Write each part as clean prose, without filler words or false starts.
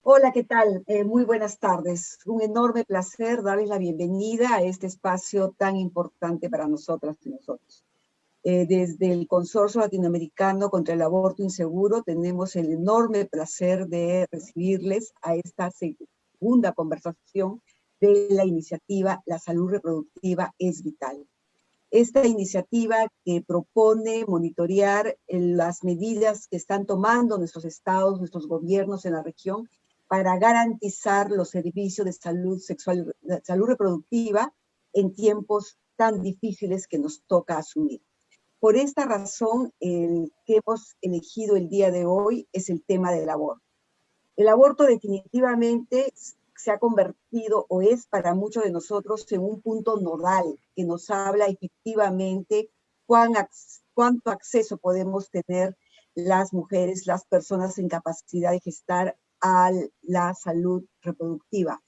Hola, ¿qué tal? Muy buenas tardes. Un enorme placer darles la bienvenida a este espacio tan importante para nosotras y nosotros. Desde el Consorcio Latinoamericano contra el Aborto Inseguro tenemos el enorme placer de recibirles a esta segunda conversación de la iniciativa La Salud Reproductiva es Vital. Esta iniciativa que propone monitorear las medidas que están tomando nuestros estados, nuestros gobiernos en la región para garantizar los servicios de salud sexual, de salud reproductiva en tiempos tan difíciles que nos toca asumir. Por esta razón, el que hemos elegido el día de hoy es el tema del aborto. El aborto definitivamente se ha convertido o es para muchos de nosotros en un punto nodal que nos habla efectivamente cuánto acceso podemos tener las mujeres, las personas en capacidad de gestar a la salud reproductiva.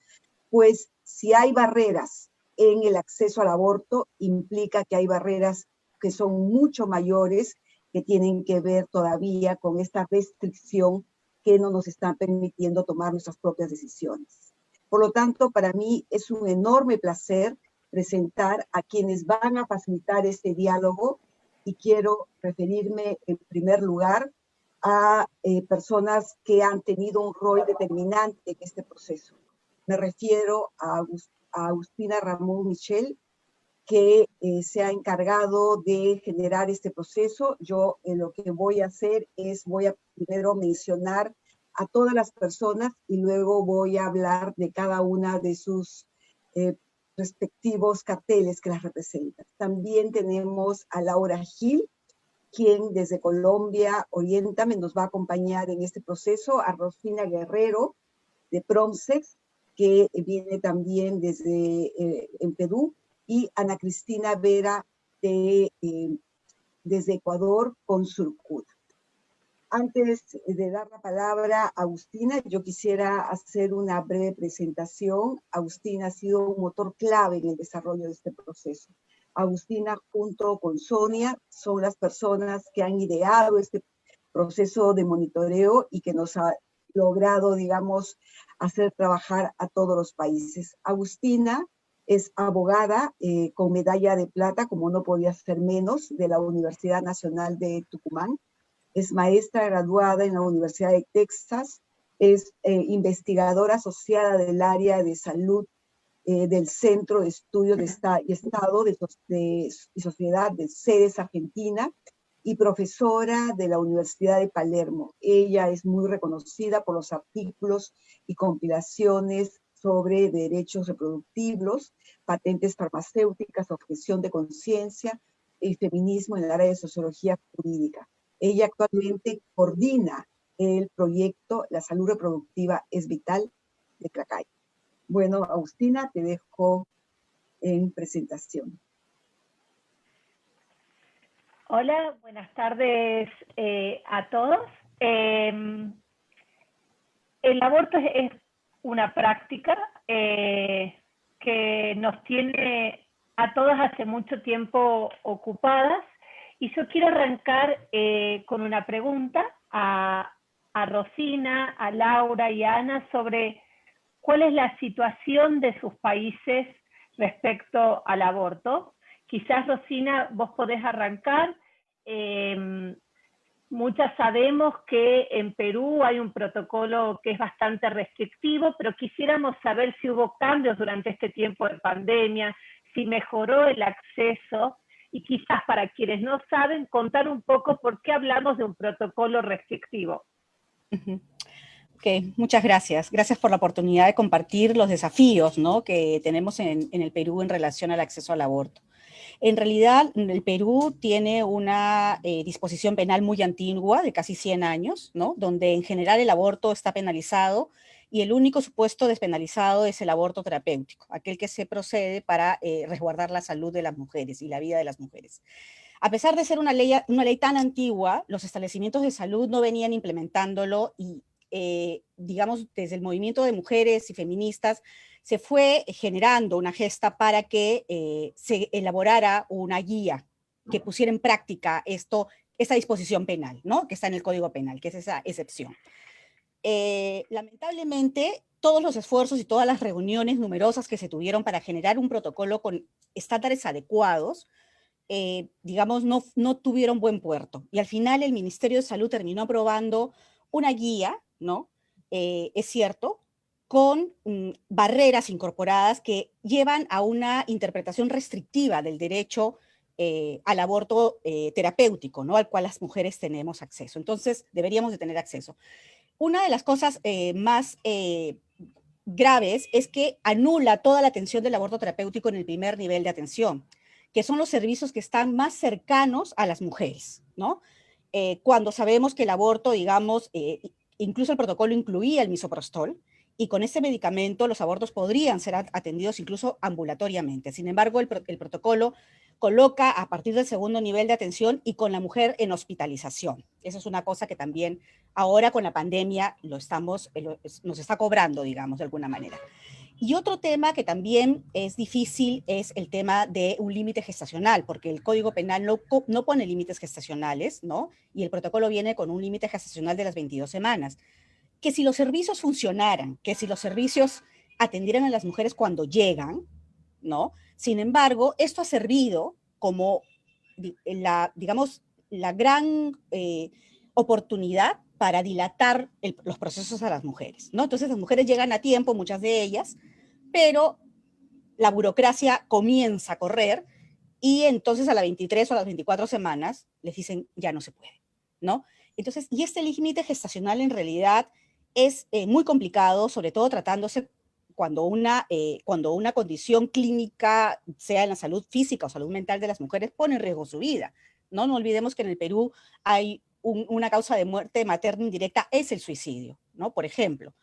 Pues si hay barreras en el acceso al aborto, implica que hay barreras que son mucho mayores, que tienen que ver todavía con esta restricción que no nos están permitiendo tomar nuestras propias decisiones. Por lo tanto, para mí es un enorme placer presentar a quienes van a facilitar este diálogo y quiero referirme en primer lugar a personas que han tenido un rol determinante en este proceso. Me refiero a Agustina Ramón Michel, que se ha encargado de generar este proceso. Yo lo que voy a hacer es, voy a primero mencionar a todas las personas y luego voy a hablar de cada una de sus respectivos carteles que las representan. También tenemos a Laura Gil, quien desde Colombia, Oriéntame, nos va a acompañar en este proceso, a Rosina Guerrero de Promsex, que viene también desde en Perú, y Ana Cristina Vera desde Ecuador con Surcuda. Antes de dar la palabra a Agustina, yo quisiera hacer una breve presentación. Agustina ha sido un motor clave en el desarrollo de este proceso. Agustina, junto con Sonia, son las personas que han ideado este proceso de monitoreo y que nos ha logrado, digamos, hacer trabajar a todos los países. Agustina es abogada con medalla de plata, como no podía ser menos, de la Universidad Nacional de Tucumán. Es maestra graduada en la Universidad de Texas, es investigadora asociada del área de salud del Centro de Estudios de Estado y Sociedad de Sedes Argentina y profesora de la Universidad de Palermo. Ella es muy reconocida por los artículos y compilaciones sobre derechos reproductivos, patentes farmacéuticas, objeción de conciencia y feminismo en el área de sociología jurídica. Ella actualmente coordina el proyecto La Salud Reproductiva es Vital de Clacay. Bueno, Agustina, te dejo en presentación. Hola, buenas tardes a todos. El aborto es una práctica que nos tiene a todas hace mucho tiempo ocupadas y yo quiero arrancar con una pregunta a Rosina, a Laura y a Ana sobre cuál es la situación de sus países respecto al aborto. Quizás, Rosina, vos podés arrancar. Muchas sabemos que en Perú hay un protocolo que es bastante restrictivo, pero quisiéramos saber si hubo cambios durante este tiempo de pandemia, si mejoró el acceso, y quizás para quienes no saben, contar un poco por qué hablamos de un protocolo restrictivo. Ok, muchas gracias. Gracias por la oportunidad de compartir los desafíos, ¿no?, que tenemos en el Perú en relación al acceso al aborto. En realidad, el Perú tiene una disposición penal muy antigua, de casi 100 años, ¿no?, donde en general el aborto está penalizado y el único supuesto despenalizado es el aborto terapéutico, aquel que se procede para resguardar la salud de las mujeres y la vida de las mujeres. A pesar de ser una ley tan antigua, los establecimientos de salud no venían implementándolo y digamos, desde el movimiento de mujeres y feministas, se fue generando una gesta para que se elaborara una guía que pusiera en práctica esta disposición penal, ¿no? Que está en el Código Penal, que es esa excepción. Lamentablemente, todos los esfuerzos y todas las reuniones numerosas que se tuvieron para generar un protocolo con estándares adecuados, digamos, no tuvieron buen puerto. Y al final el Ministerio de Salud terminó aprobando una guía, ¿no? Es cierto, con barreras incorporadas que llevan a una interpretación restrictiva del derecho al aborto terapéutico, ¿no? Al cual las mujeres tenemos acceso. Entonces, deberíamos de tener acceso. Una de las cosas más graves es que anula toda la atención del aborto terapéutico en el primer nivel de atención, que son los servicios que están más cercanos a las mujeres, ¿no? Cuando sabemos que el aborto, digamos, incluso el protocolo incluía el misoprostol, y con ese medicamento los abortos podrían ser atendidos incluso ambulatoriamente. Sin embargo, el protocolo coloca a partir del segundo nivel de atención y con la mujer en hospitalización. Esa es una cosa que también ahora con la pandemia nos está cobrando, digamos, de alguna manera. Y otro tema que también es difícil es el tema de un límite gestacional, porque el Código Penal no pone límites gestacionales, ¿no? Y el protocolo viene con un límite gestacional de las 22 semanas. Que si los servicios funcionaran, que si los servicios atendieran a las mujeres cuando llegan, ¿no? Sin embargo, esto ha servido como, digamos, la gran oportunidad para dilatar los procesos a las mujeres, ¿no? Entonces las mujeres llegan a tiempo, muchas de ellas, pero la burocracia comienza a correr y entonces a las 23 o a las 24 semanas les dicen ya no se puede, ¿no? Entonces, y este límite gestacional en realidad es muy complicado, sobre todo tratándose cuando una condición clínica, sea en la salud física o salud mental de las mujeres, pone en riesgo su vida, ¿no? No olvidemos que en el Perú hay una causa de muerte materna indirecta, es el suicidio, ¿no? Por ejemplo.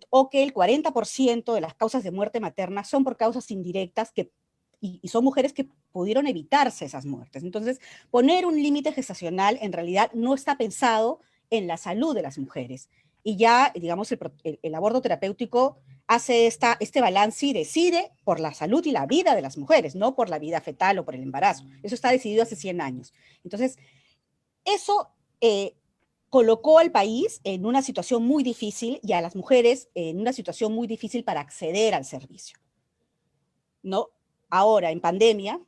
O que el 40% de las causas de muerte materna son por causas indirectas y son mujeres que pudieron evitarse esas muertes. Entonces, poner un límite gestacional en realidad no está pensado en la salud de las mujeres. Y ya, digamos, el aborto terapéutico hace este balance y decide por la salud y la vida de las mujeres, no por la vida fetal o por el embarazo. Eso está decidido hace 100 años. Entonces, eso colocó al país en una situación muy difícil y a las mujeres en una situación muy difícil para acceder al servicio, ¿no? Ahora, en pandemia,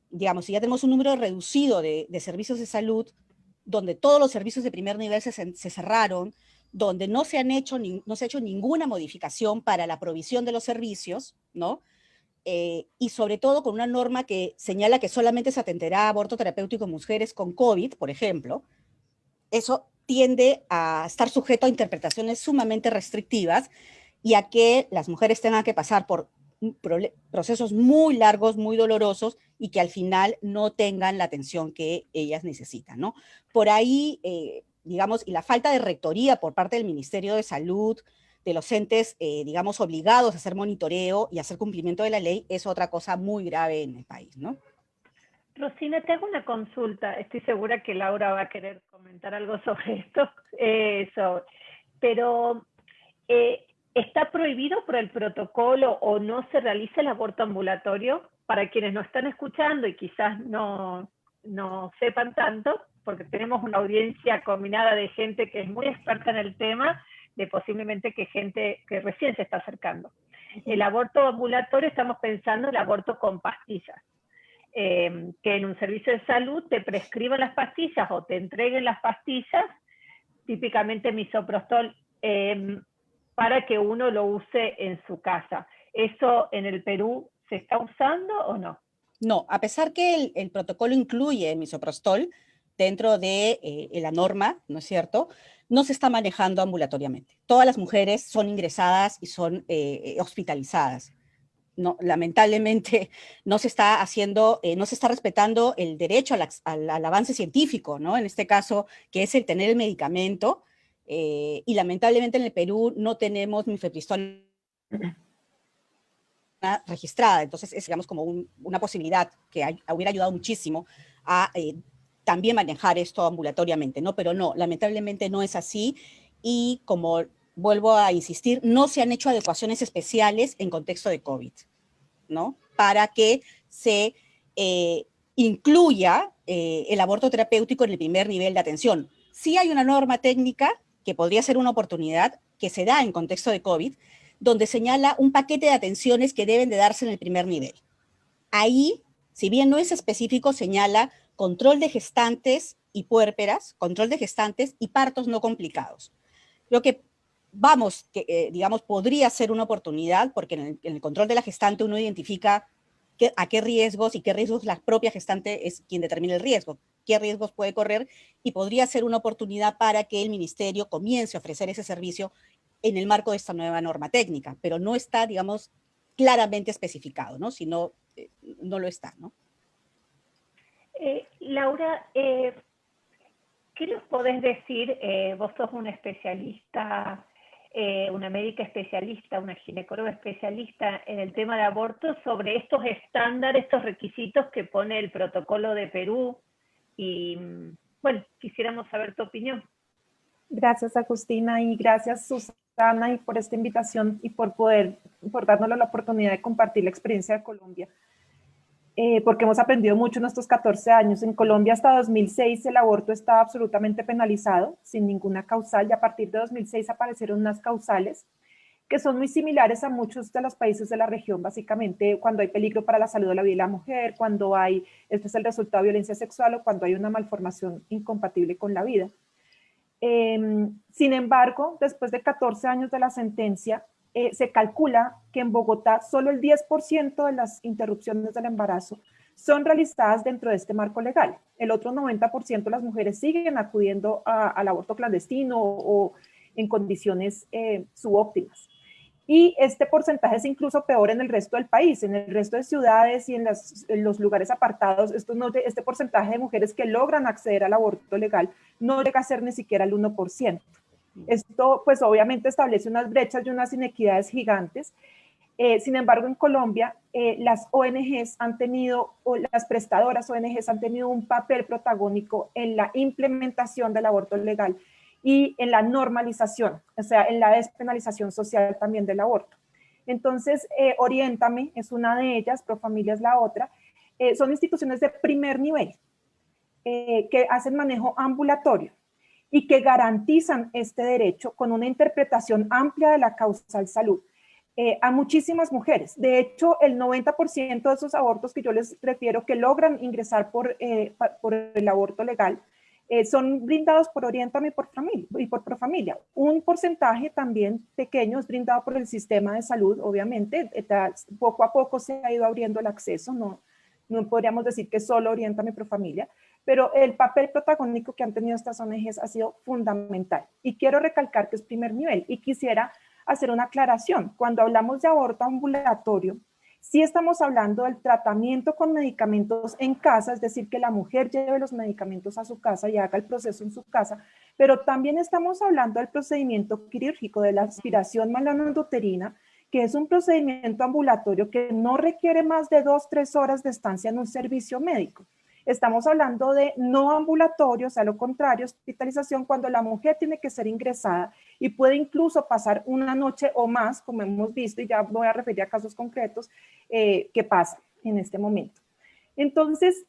digamos, si ya tenemos un número reducido de servicios de salud, donde todos los servicios de primer nivel se cerraron, donde no se ha hecho ninguna modificación para la provisión de los servicios, ¿no? Y sobre todo con una norma que señala que solamente se atenderá a aborto terapéutico en mujeres con COVID, por ejemplo, eso tiende a estar sujeto a interpretaciones sumamente restrictivas y a que las mujeres tengan que pasar por procesos muy largos, muy dolorosos y que al final no tengan la atención que ellas necesitan, ¿no? Por ahí, digamos, y la falta de rectoría por parte del Ministerio de Salud, de los entes, digamos, obligados a hacer monitoreo y hacer cumplimiento de la ley, es otra cosa muy grave en el país, ¿no? Rosina, te hago una consulta. Estoy segura que Laura va a querer comentar algo sobre esto. Pero ¿está prohibido por el protocolo o no se realiza el aborto ambulatorio? Para quienes nos están escuchando y quizás no sepan tanto, porque tenemos una audiencia combinada de gente que es muy experta en el tema, de posiblemente que gente que recién se está acercando. El aborto ambulatorio, estamos pensando en el aborto con pastillas. Que en un servicio de salud te prescriban las pastillas o te entreguen las pastillas, típicamente misoprostol, para que uno lo use en su casa. ¿Eso en el Perú se está usando o no? No, a pesar que el protocolo incluye misoprostol dentro de la norma, ¿no es cierto?, no se está manejando ambulatoriamente. Todas las mujeres son ingresadas y son hospitalizadas. No, lamentablemente no se está haciendo, no se está respetando el derecho al avance científico, ¿no? En este caso, que es el tener el medicamento, y lamentablemente en el Perú no tenemos mifepristona registrada, entonces es, digamos, como una posibilidad que hubiera ayudado muchísimo a también manejar esto ambulatoriamente, ¿no? Pero no, lamentablemente no es así, y como vuelvo a insistir, no se han hecho adecuaciones especiales en contexto de COVID, ¿no? Para que se incluya el aborto terapéutico en el primer nivel de atención. Sí hay una norma técnica que podría ser una oportunidad que se da en contexto de COVID, donde señala un paquete de atenciones que deben de darse en el primer nivel. Ahí, si bien no es específico, señala control de gestantes y puérperas, control de gestantes y partos no complicados. Creo que, digamos, podría ser una oportunidad, porque en el control de la gestante uno identifica a qué riesgos y qué riesgos la propia gestante es quien determina el riesgo, qué riesgos puede correr, y podría ser una oportunidad para que el ministerio comience a ofrecer ese servicio en el marco de esta nueva norma técnica, pero no está, digamos, claramente especificado, ¿no? Si no, no lo está, ¿no? Laura, ¿qué nos podés decir? Vos sos una especialista, una médica especialista, una ginecóloga especialista en el tema de aborto, sobre estos estándares, estos requisitos que pone el protocolo de Perú. Y bueno, quisiéramos saber tu opinión. Gracias, Agustina, y gracias, Susana, y por esta invitación y por darnos la oportunidad de compartir la experiencia de Colombia. Porque hemos aprendido mucho en estos 14 años. En Colombia hasta 2006 el aborto estaba absolutamente penalizado, sin ninguna causal, y a partir de 2006 aparecieron unas causales que son muy similares a muchos de los países de la región, básicamente cuando hay peligro para la salud de la vida de la mujer, cuando este es el resultado de violencia sexual o cuando hay una malformación incompatible con la vida. Sin embargo, después de 14 años de la sentencia, se calcula que en Bogotá solo el 10% de las interrupciones del embarazo son realizadas dentro de este marco legal. El otro 90% de las mujeres siguen acudiendo al aborto clandestino o en condiciones subóptimas. Y este porcentaje es incluso peor en el resto del país, en el resto de ciudades y en los lugares apartados. Este porcentaje de mujeres que logran acceder al aborto legal no llega a ser ni siquiera el 1%. Esto pues obviamente establece unas brechas y unas inequidades gigantes. Sin embargo, en Colombia las ONGs han tenido, o las prestadoras ONGs han tenido un papel protagónico en la implementación del aborto legal y en la normalización, o sea, en la despenalización social también del aborto. Entonces, Oriéntame es una de ellas, Profamilia es la otra. Son instituciones de primer nivel que hacen manejo ambulatorio y que garantizan este derecho con una interpretación amplia de la causal salud a muchísimas mujeres. De hecho, el 90% de esos abortos que yo les refiero que logran ingresar por el aborto legal son brindados por Oriéntame y por Profamilia. Un porcentaje también pequeño es brindado por el sistema de salud, obviamente. Poco a poco se ha ido abriendo el acceso, no podríamos decir que solo Oriéntame y Profamilia, pero el papel protagónico que han tenido estas ONGs ha sido fundamental. Y quiero recalcar que es primer nivel y quisiera hacer una aclaración. Cuando hablamos de aborto ambulatorio, sí estamos hablando del tratamiento con medicamentos en casa, es decir, que la mujer lleve los medicamentos a su casa y haga el proceso en su casa, pero también estamos hablando del procedimiento quirúrgico de la aspiración malanoendoterina, que es un procedimiento ambulatorio que no requiere más de 2-3 horas de estancia en un servicio médico. Estamos hablando de no ambulatorio, o sea, lo contrario, hospitalización, cuando la mujer tiene que ser ingresada y puede incluso pasar una noche o más, como hemos visto, y ya voy a referir a casos concretos que pasa en este momento. Entonces,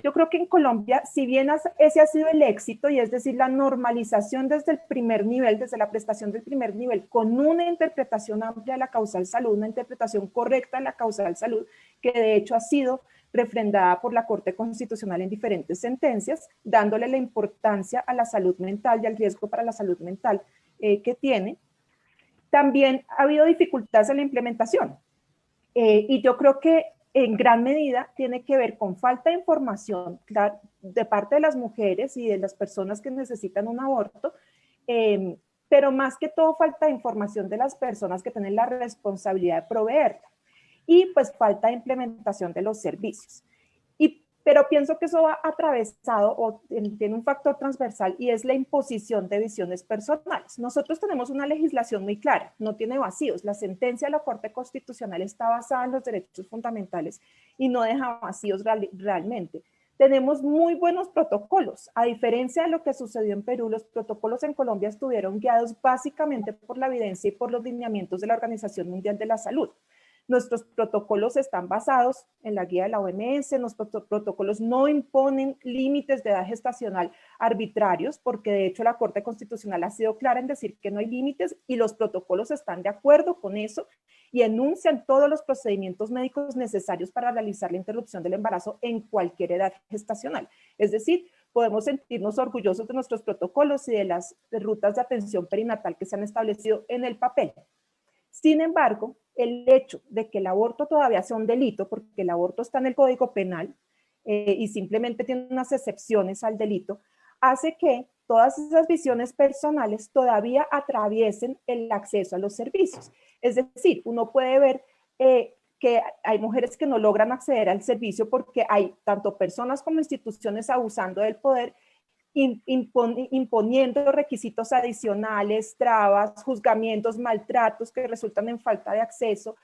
yo creo que en Colombia, si bien ese ha sido el éxito, y es decir, la normalización desde el primer nivel, desde la prestación del primer nivel, con una interpretación amplia de la causal salud, una interpretación correcta de la causal salud, que de hecho ha sido refrendada por la Corte Constitucional en diferentes sentencias, dándole la importancia a la salud mental y al riesgo para la salud mental que tiene. También ha habido dificultades en la implementación y yo creo que en gran medida tiene que ver con falta de información de parte de las mujeres y de las personas que necesitan un aborto, pero más que todo falta de información de las personas que tienen la responsabilidad de proveerla. Y pues falta de implementación de los servicios. Pero pienso que eso va atravesado o tiene un factor transversal y es la imposición de visiones personales. Nosotros tenemos una legislación muy clara, no tiene vacíos. La sentencia de la Corte Constitucional está basada en los derechos fundamentales y no deja vacíos realmente. Tenemos muy buenos protocolos. A diferencia de lo que sucedió en Perú, los protocolos en Colombia estuvieron guiados básicamente por la evidencia y por los lineamientos de la Organización Mundial de la Salud. Nuestros protocolos están basados en la guía de la OMS, nuestros protocolos no imponen límites de edad gestacional arbitrarios, porque de hecho la Corte Constitucional ha sido clara en decir que no hay límites y los protocolos están de acuerdo con eso y enuncian todos los procedimientos médicos necesarios para realizar la interrupción del embarazo en cualquier edad gestacional. Es decir, podemos sentirnos orgullosos de nuestros protocolos y de las rutas de atención perinatal que se han establecido en el papel. Sin embargo, el hecho de que el aborto todavía sea un delito, porque el aborto está en el Código Penal y simplemente tiene unas excepciones al delito, hace que todas esas visiones personales todavía atraviesen el acceso a los servicios. Es decir, uno puede ver que hay mujeres que no logran acceder al servicio porque hay tanto personas como instituciones abusando del poder, imponiendo requisitos adicionales, trabas, juzgamientos, maltratos que resultan en falta de acceso.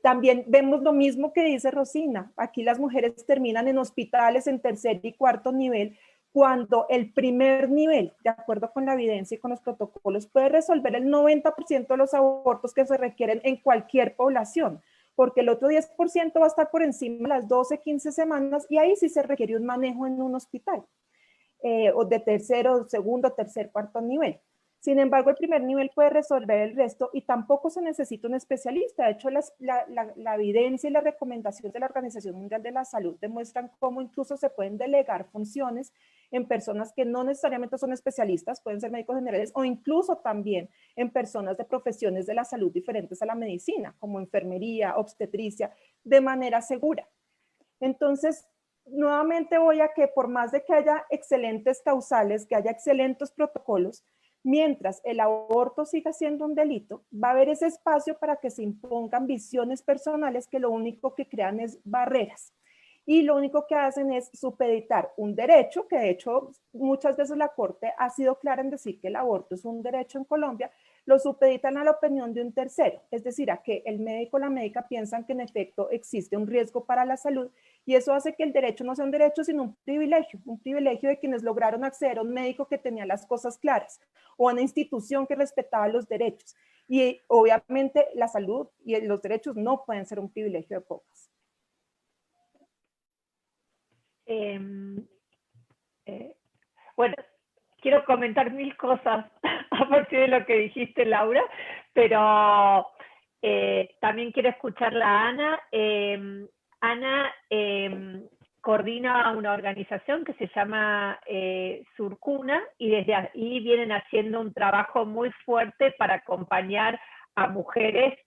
También vemos lo mismo que dice Rosina. Aquí las mujeres terminan en hospitales en tercer y cuarto nivel, cuando el primer nivel, de acuerdo con la evidencia y con los protocolos, puede resolver el 90% de los abortos que se requieren en cualquier población, porque el otro 10% va a estar por encima de las 12, 15 semanas y ahí sí se requiere un manejo en un hospital. O de tercero, segundo, tercer, cuarto nivel. Sin embargo, el primer nivel puede resolver el resto y tampoco se necesita un especialista. De hecho, la evidencia y las recomendaciones de la Organización Mundial de la Salud demuestran cómo incluso se pueden delegar funciones en personas que no necesariamente son especialistas, pueden ser médicos generales, o incluso también en personas de profesiones de la salud diferentes a la medicina, como enfermería, obstetricia, de manera segura. Entonces, nuevamente voy a que por más de que haya excelentes causales, que haya excelentes protocolos, mientras el aborto siga siendo un delito, va a haber ese espacio para que se impongan visiones personales que lo único que crean es barreras. Y lo único que hacen es supeditar un derecho, que de hecho muchas veces la Corte ha sido clara en decir que el aborto es un derecho en Colombia, lo supeditan a la opinión de un tercero, es decir, a que el médico o la médica piensan que en efecto existe un riesgo para la salud y eso hace que el derecho no sea un derecho sino un privilegio de quienes lograron acceder a un médico que tenía las cosas claras o a una institución que respetaba los derechos. Y obviamente la salud y los derechos no pueden ser un privilegio de pocas. Bueno, quiero comentar 1000 cosas a partir de lo que dijiste, Laura, pero también quiero escucharla a Ana. Ana coordina una organización que se llama Surcuna y desde ahí vienen haciendo un trabajo muy fuerte para acompañar a mujeres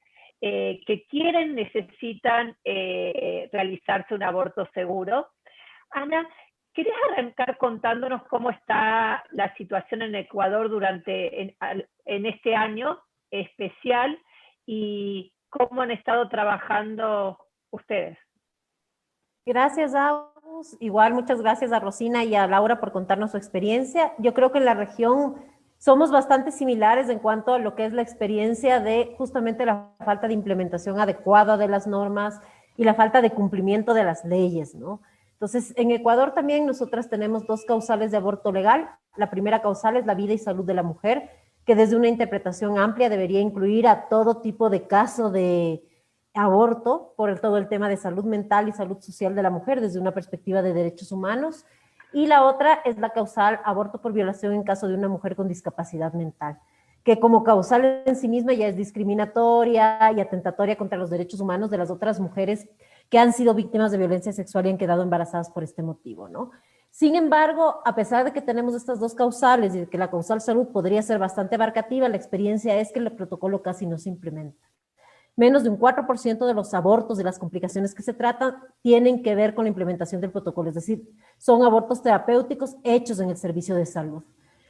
que quieren, necesitan realizarse un aborto seguro. Ana, ¿querías arrancar contándonos cómo está la situación en Ecuador en este año especial y cómo han estado trabajando ustedes? Gracias, Agus. Igual muchas gracias a Rosina y a Laura por contarnos su experiencia. Yo creo que en la región somos bastante similares en cuanto a lo que es la experiencia de justamente la falta de implementación adecuada de las normas y la falta de cumplimiento de las leyes, ¿no? Entonces, en Ecuador también nosotras tenemos 2 causales de aborto legal. La primera causal es la vida y salud de la mujer, que desde una interpretación amplia debería incluir a todo tipo de caso de aborto por todo el tema de salud mental y salud social de la mujer desde una perspectiva de derechos humanos. Y la otra es la causal aborto por violación en caso de una mujer con discapacidad mental, que como causal en sí misma ya es discriminatoria y atentatoria contra los derechos humanos de las otras mujeres que han sido víctimas de violencia sexual y han quedado embarazadas por este motivo, ¿no? Sin embargo, a pesar de que tenemos estas 2 causales y de que la causal salud podría ser bastante abarcativa, la experiencia es que el protocolo casi no se implementa. Menos de un 4% de los abortos, de las complicaciones que se tratan, tienen que ver con la implementación del protocolo, es decir, son abortos terapéuticos hechos en el servicio de salud.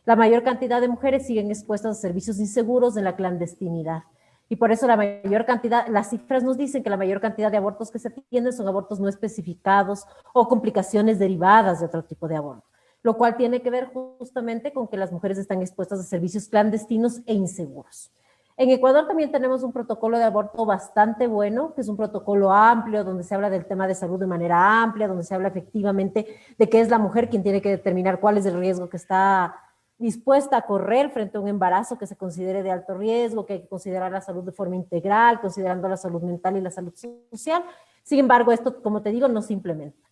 La mayor cantidad de mujeres siguen expuestas a servicios inseguros en la clandestinidad. Y por eso la mayor cantidad, las cifras nos dicen que la mayor cantidad de abortos que se atienden son abortos no especificados o complicaciones derivadas de otro tipo de aborto, lo cual tiene que ver justamente con que las mujeres están expuestas a servicios clandestinos e inseguros. En Ecuador también tenemos un protocolo de aborto bastante bueno, que es un protocolo amplio, donde se habla del tema de salud de manera amplia, donde se habla efectivamente de que es la mujer quien tiene que determinar cuál es el riesgo que está dispuesta a correr frente a un embarazo que se considere de alto riesgo, que hay que considerar la salud de forma integral, considerando la salud mental y la salud social. Sin embargo, esto, como te digo, no se implementa.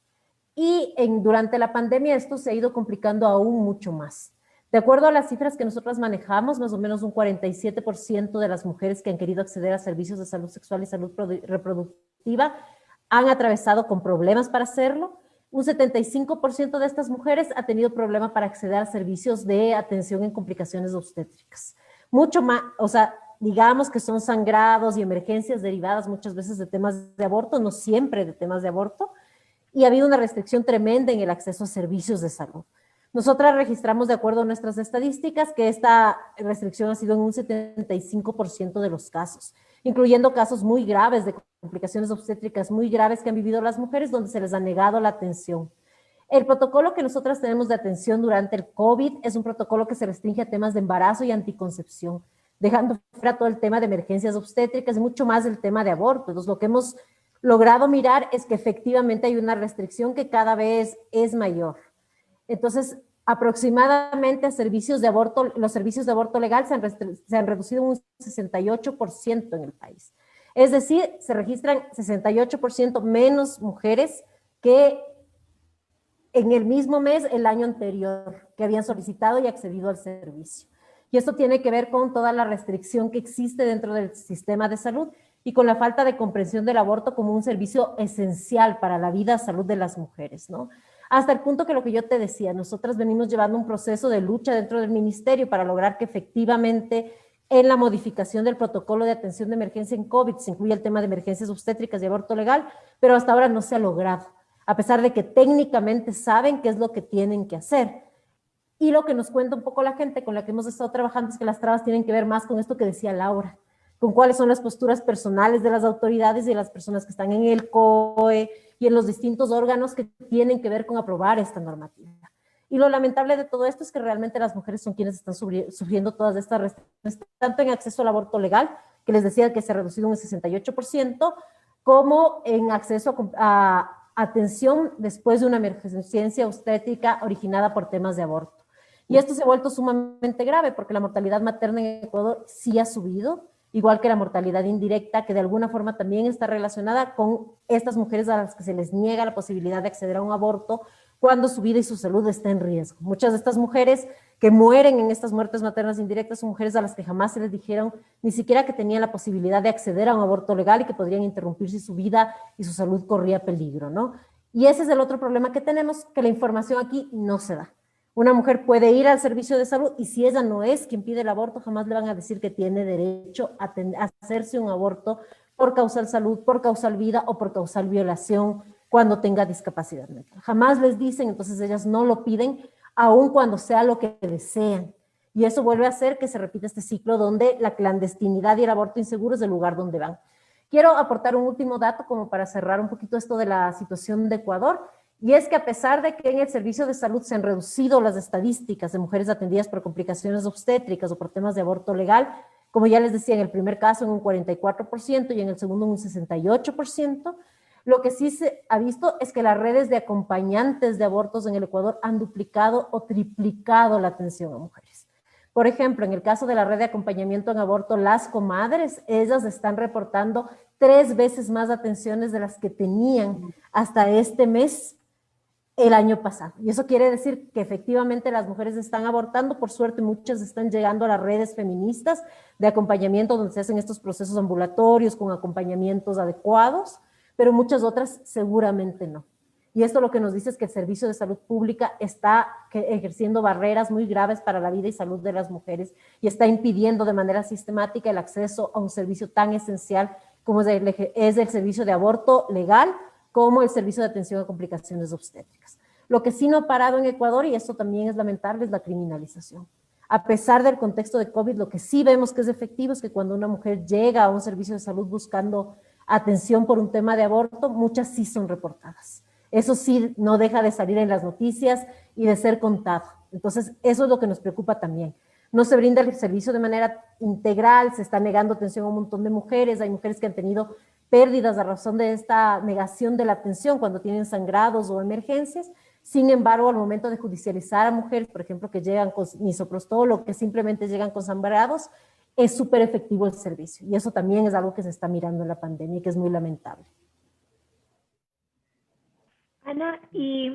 Y durante la pandemia esto se ha ido complicando aún mucho más. De acuerdo a las cifras que nosotras manejamos, más o menos un 47% de las mujeres que han querido acceder a servicios de salud sexual y salud reproductiva han atravesado con problemas para hacerlo. Un 75% de estas mujeres ha tenido problema para acceder a servicios de atención en complicaciones obstétricas. Mucho más, o sea, digamos que son sangrados y emergencias derivadas muchas veces de temas de aborto, no siempre de temas de aborto, y ha habido una restricción tremenda en el acceso a servicios de salud. Nosotras registramos, de acuerdo a nuestras estadísticas, que esta restricción ha sido en un 75% de los casos, incluyendo casos muy graves de complicaciones obstétricas muy graves que han vivido las mujeres donde se les ha negado la atención. El protocolo que nosotras tenemos de atención durante el COVID es un protocolo que se restringe a temas de embarazo y anticoncepción, dejando fuera todo el tema de emergencias obstétricas y mucho más el tema de aborto. Entonces, lo que hemos logrado mirar es que efectivamente hay una restricción que cada vez es mayor. Entonces, aproximadamente los servicios de aborto legal se han reducido un 68% en el país. Es decir, se registran 68% menos mujeres que en el mismo mes el año anterior que habían solicitado y accedido al servicio. Y esto tiene que ver con toda la restricción que existe dentro del sistema de salud y con la falta de comprensión del aborto como un servicio esencial para la vida y salud de las mujeres, ¿no? Hasta el punto que lo que yo te decía, nosotras venimos llevando un proceso de lucha dentro del ministerio para lograr que efectivamente en la modificación del protocolo de atención de emergencia en COVID se incluya el tema de emergencias obstétricas y aborto legal, pero hasta ahora no se ha logrado, a pesar de que técnicamente saben qué es lo que tienen que hacer. Y lo que nos cuenta un poco la gente con la que hemos estado trabajando es que las trabas tienen que ver más con esto que decía Laura, con cuáles son las posturas personales de las autoridades y de las personas que están en el COE y en los distintos órganos que tienen que ver con aprobar esta normativa. Y lo lamentable de todo esto es que realmente las mujeres son quienes están sufriendo todas estas restricciones, tanto en acceso al aborto legal, que les decía que se ha reducido un 68%, como en acceso a atención después de una emergencia obstétrica originada por temas de aborto. Y esto se ha vuelto sumamente grave porque la mortalidad materna en Ecuador sí ha subido, igual que la mortalidad indirecta, que de alguna forma también está relacionada con estas mujeres a las que se les niega la posibilidad de acceder a un aborto cuando su vida y su salud está en riesgo. Muchas de estas mujeres que mueren en estas muertes maternas indirectas son mujeres a las que jamás se les dijeron ni siquiera que tenían la posibilidad de acceder a un aborto legal y que podrían interrumpir si su vida y su salud corría peligro, ¿no? Y ese es el otro problema que tenemos, que la información aquí no se da. Una mujer puede ir al servicio de salud y si ella no es quien pide el aborto, jamás le van a decir que tiene derecho a hacerse un aborto por causal salud, por causal vida o por causal violación cuando tenga discapacidad mental. Jamás les dicen, entonces ellas no lo piden, aun cuando sea lo que desean. Y eso vuelve a hacer que se repita este ciclo donde la clandestinidad y el aborto inseguro es el lugar donde van. Quiero aportar un último dato como para cerrar un poquito esto de la situación de Ecuador. Y es que a pesar de que en el servicio de salud se han reducido las estadísticas de mujeres atendidas por complicaciones obstétricas o por temas de aborto legal, como ya les decía, en el primer caso en un 44% y en el segundo en un 68%, lo que sí se ha visto es que las redes de acompañantes de abortos en el Ecuador han duplicado o triplicado la atención a mujeres. Por ejemplo, en el caso de la red de acompañamiento en aborto, las comadres, ellas están reportando 3 veces más atenciones de las que tenían hasta este mes el año pasado. Y eso quiere decir que efectivamente las mujeres están abortando. Por suerte, muchas están llegando a las redes feministas de acompañamiento donde se hacen estos procesos ambulatorios con acompañamientos adecuados, pero muchas otras seguramente no. Y esto lo que nos dice es que el servicio de salud pública está ejerciendo barreras muy graves para la vida y salud de las mujeres y está impidiendo de manera sistemática el acceso a un servicio tan esencial como es el servicio de aborto legal, como el servicio de atención a complicaciones obstétricas. Lo que sí no ha parado en Ecuador, y esto también es lamentable, es la criminalización. A pesar del contexto de COVID, lo que sí vemos que es efectivo es que cuando una mujer llega a un servicio de salud buscando atención por un tema de aborto, muchas sí son reportadas. Eso sí no deja de salir en las noticias y de ser contado. Entonces, eso es lo que nos preocupa también. No se brinda el servicio de manera integral, se está negando atención a un montón de mujeres, hay mujeres que han tenido pérdidas a razón de esta negación de la atención cuando tienen sangrados o emergencias, Sin embargo, al momento de judicializar a mujeres, por ejemplo, que llegan con misoprostol o que simplemente llegan con sangrados, es súper efectivo el servicio. Y eso también es algo que se está mirando en la pandemia y que es muy lamentable. Ana, y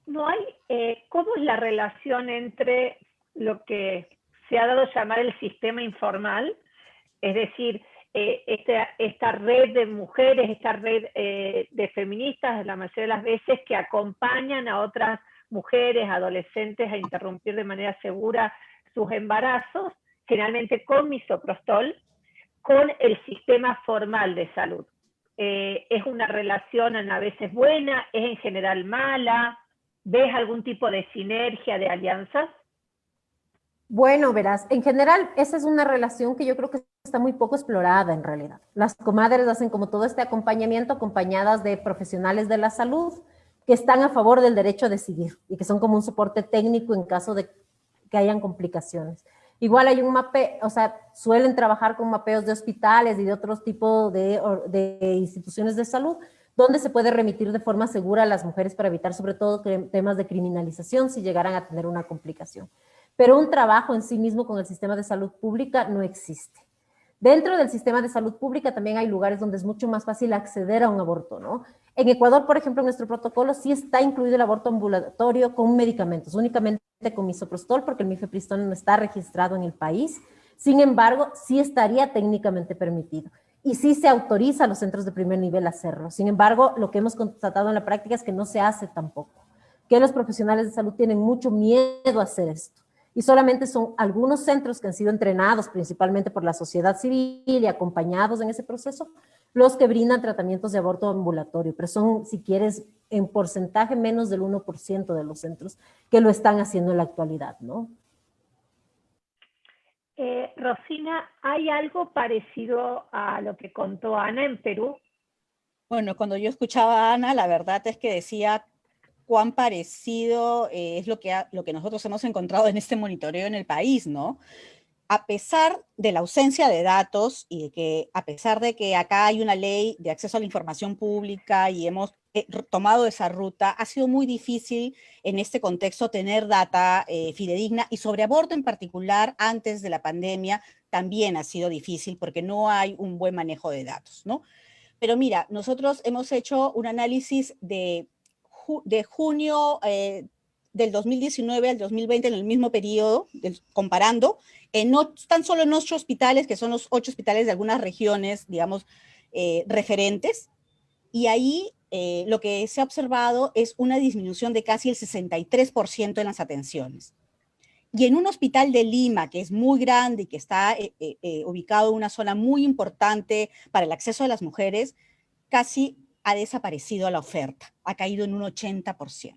no hay, ¿cómo es la relación entre lo que se ha dado a llamar el sistema informal? Es decir, esta red de mujeres, esta red de feministas, la mayoría de las veces, que acompañan a otras mujeres, adolescentes, a interrumpir de manera segura sus embarazos, generalmente con misoprostol, con el sistema formal de salud. ¿Es una relación a veces buena? ¿Es en general mala? ¿Ves algún tipo de sinergia, de alianzas? Bueno, verás, en general esa es una relación que yo creo que está muy poco explorada en realidad. Las comadres hacen como todo este acompañamiento acompañadas de profesionales de la salud que están a favor del derecho a decidir y que son como un soporte técnico en caso de que hayan complicaciones. Igual hay un mapeo, o sea, suelen trabajar con mapeos de hospitales y de otros tipos de instituciones de salud donde se puede remitir de forma segura a las mujeres para evitar sobre todo temas de criminalización si llegaran a tener una complicación. Pero un trabajo en sí mismo con el sistema de salud pública no existe. Dentro del sistema de salud pública también hay lugares donde es mucho más fácil acceder a un aborto, ¿no? En Ecuador, por ejemplo, en nuestro protocolo sí está incluido el aborto ambulatorio con medicamentos, únicamente con misoprostol, porque el mifepristón no está registrado en el país. Sin embargo, sí estaría técnicamente permitido. Y sí se autoriza a los centros de primer nivel a hacerlo. Sin embargo, lo que hemos constatado en la práctica es que no se hace tampoco, que los profesionales de salud tienen mucho miedo a hacer esto. Y solamente son algunos centros que han sido entrenados principalmente por la sociedad civil y acompañados en ese proceso, los que brindan tratamientos de aborto ambulatorio, pero son, si quieres, en porcentaje menos del 1% de los centros que lo están haciendo en la actualidad, ¿no? Rosina, ¿hay algo parecido a lo que contó Ana en Perú? Bueno, cuando yo escuchaba a Ana, la verdad es que decía cuán parecido es lo que nosotros hemos encontrado en este monitoreo en el país, ¿no? A pesar de la ausencia de datos y de que, a pesar de que acá hay una ley de acceso a la información pública y hemos tomado esa ruta, ha sido muy difícil en este contexto tener data fidedigna, y sobre aborto en particular, antes de la pandemia, también ha sido difícil porque no hay un buen manejo de datos, ¿no? Pero mira, nosotros hemos hecho un análisis de junio del 2019 al 2020, en el mismo periodo, comparando, tan solo en 8 hospitales, que son los 8 hospitales de algunas regiones, digamos, referentes, y ahí lo que se ha observado es una disminución de casi el 63% en las atenciones. Y en un hospital de Lima, que es muy grande y que está ubicado en una zona muy importante para el acceso de las mujeres, casi ha desaparecido la oferta, ha caído en un 80%.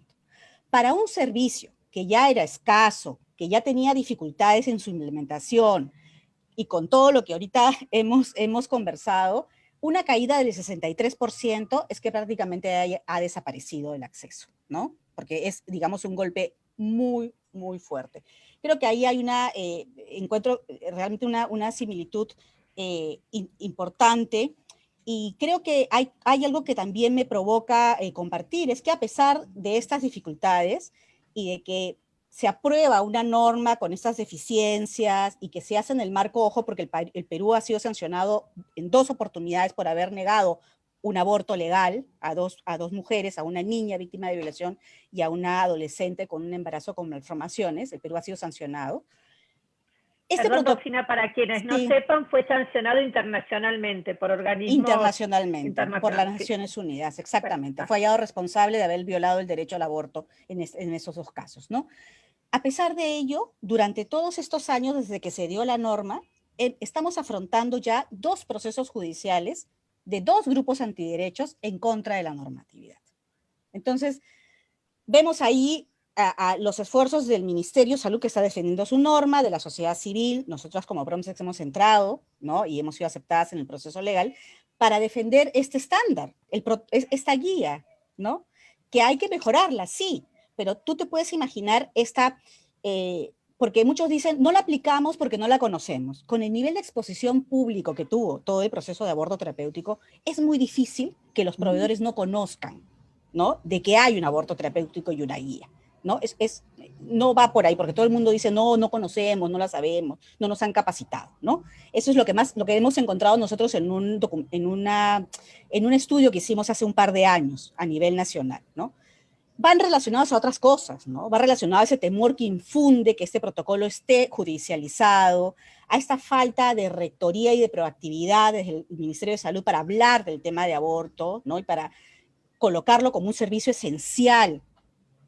Para un servicio que ya era escaso, que ya tenía dificultades en su implementación, y con todo lo que ahorita hemos conversado, una caída del 63% es que prácticamente ha desaparecido el acceso, ¿no? Porque es, digamos, un golpe muy, muy fuerte. Creo que ahí hay encuentro realmente una similitud importante, y creo que hay algo que también me provoca compartir, es que a pesar de estas dificultades y de que se aprueba una norma con estas deficiencias y que se hace en el marco, ojo, porque el Perú ha sido sancionado en 2 oportunidades por haber negado un aborto legal a dos mujeres, a una niña víctima de violación y a una adolescente con un embarazo con malformaciones. El Perú ha sido sancionado. Perdón, Rosina, para quienes no sepan, fue sancionado internacionalmente por organismos... Internacionalmente, por las Naciones Unidas, exactamente. Fue hallado responsable de haber violado el derecho al aborto en esos 2 casos, ¿no? A pesar de ello, durante todos estos años, desde que se dio la norma, estamos afrontando ya 2 procesos judiciales de 2 grupos antiderechos en contra de la normatividad. Entonces, vemos ahí a los esfuerzos del Ministerio de Salud, que está defendiendo su norma, de la sociedad civil. Nosotros como Promsex hemos entrado, ¿no? Y hemos sido aceptadas en el proceso legal para defender este estándar, esta guía, ¿no? Que hay que mejorarla, sí, pero tú te puedes imaginar porque muchos dicen, no la aplicamos porque no la conocemos. Con el nivel de exposición público que tuvo todo el proceso de aborto terapéutico, es muy difícil que los proveedores no conozcan, ¿no? De que hay un aborto terapéutico y una guía, ¿no? No va por ahí, porque todo el mundo dice, no, no conocemos, no la sabemos, no nos han capacitado, ¿no? Eso es lo que hemos encontrado nosotros en un estudio que hicimos hace un par de años a nivel nacional, ¿no? Van relacionados a otras cosas, ¿no? Va relacionado a ese temor que infunde que este protocolo esté judicializado, a esta falta de rectoría y de proactividad desde el Ministerio de Salud para hablar del tema de aborto, ¿no? Y para colocarlo como un servicio esencial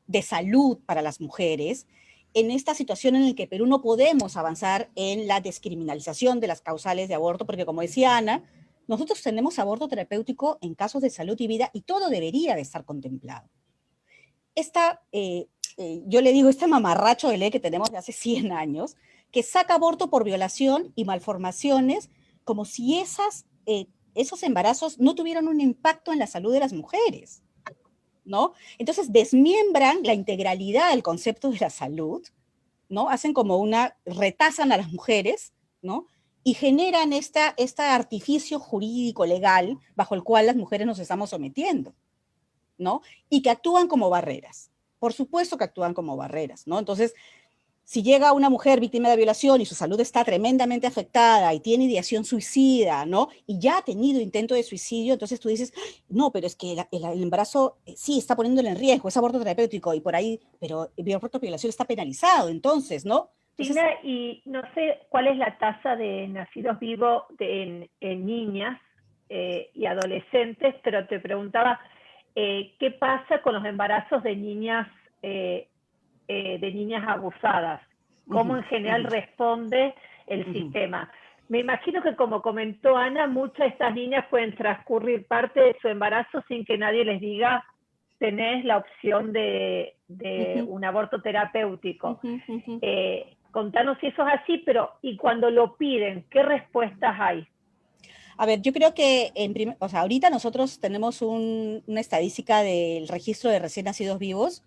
de salud para las mujeres, en esta situación en la que Perú no podemos avanzar en la descriminalización de las causales de aborto, porque como decía Ana, nosotros tenemos aborto terapéutico en casos de salud y vida y todo debería de estar contemplado. Yo le digo, este mamarracho de ley que tenemos de hace 100 años, que saca aborto por violación y malformaciones, como si esos embarazos no tuvieran un impacto en la salud de las mujeres, ¿no? Entonces desmiembran la integralidad del concepto de la salud, ¿no? Hacen como retazan a las mujeres, ¿no? Y generan este artificio jurídico legal bajo el cual las mujeres nos estamos sometiendo, ¿no? Y que actúan como barreras. Por supuesto que actúan como barreras, ¿no? Entonces, si llega una mujer víctima de violación y su salud está tremendamente afectada y tiene ideación suicida, ¿no? Y ya ha tenido intento de suicidio, entonces tú dices, no, pero es que el embarazo sí está poniéndole en riesgo, es aborto terapéutico y por ahí, pero el aborto por violación está penalizado, entonces, ¿no? Entonces, Tina, y no sé cuál es la tasa de nacidos vivos en niñas y adolescentes, pero te preguntaba, ¿qué pasa con los embarazos de niñas abusadas? ¿Cómo en general responde el sistema? Me imagino que, como comentó Ana, muchas de estas niñas pueden transcurrir parte de su embarazo sin que nadie les diga, tenés la opción de un aborto terapéutico. Contanos si eso es así, pero ¿y cuando lo piden, qué respuestas hay? A ver, yo creo que ahorita nosotros tenemos una estadística del registro de recién nacidos vivos,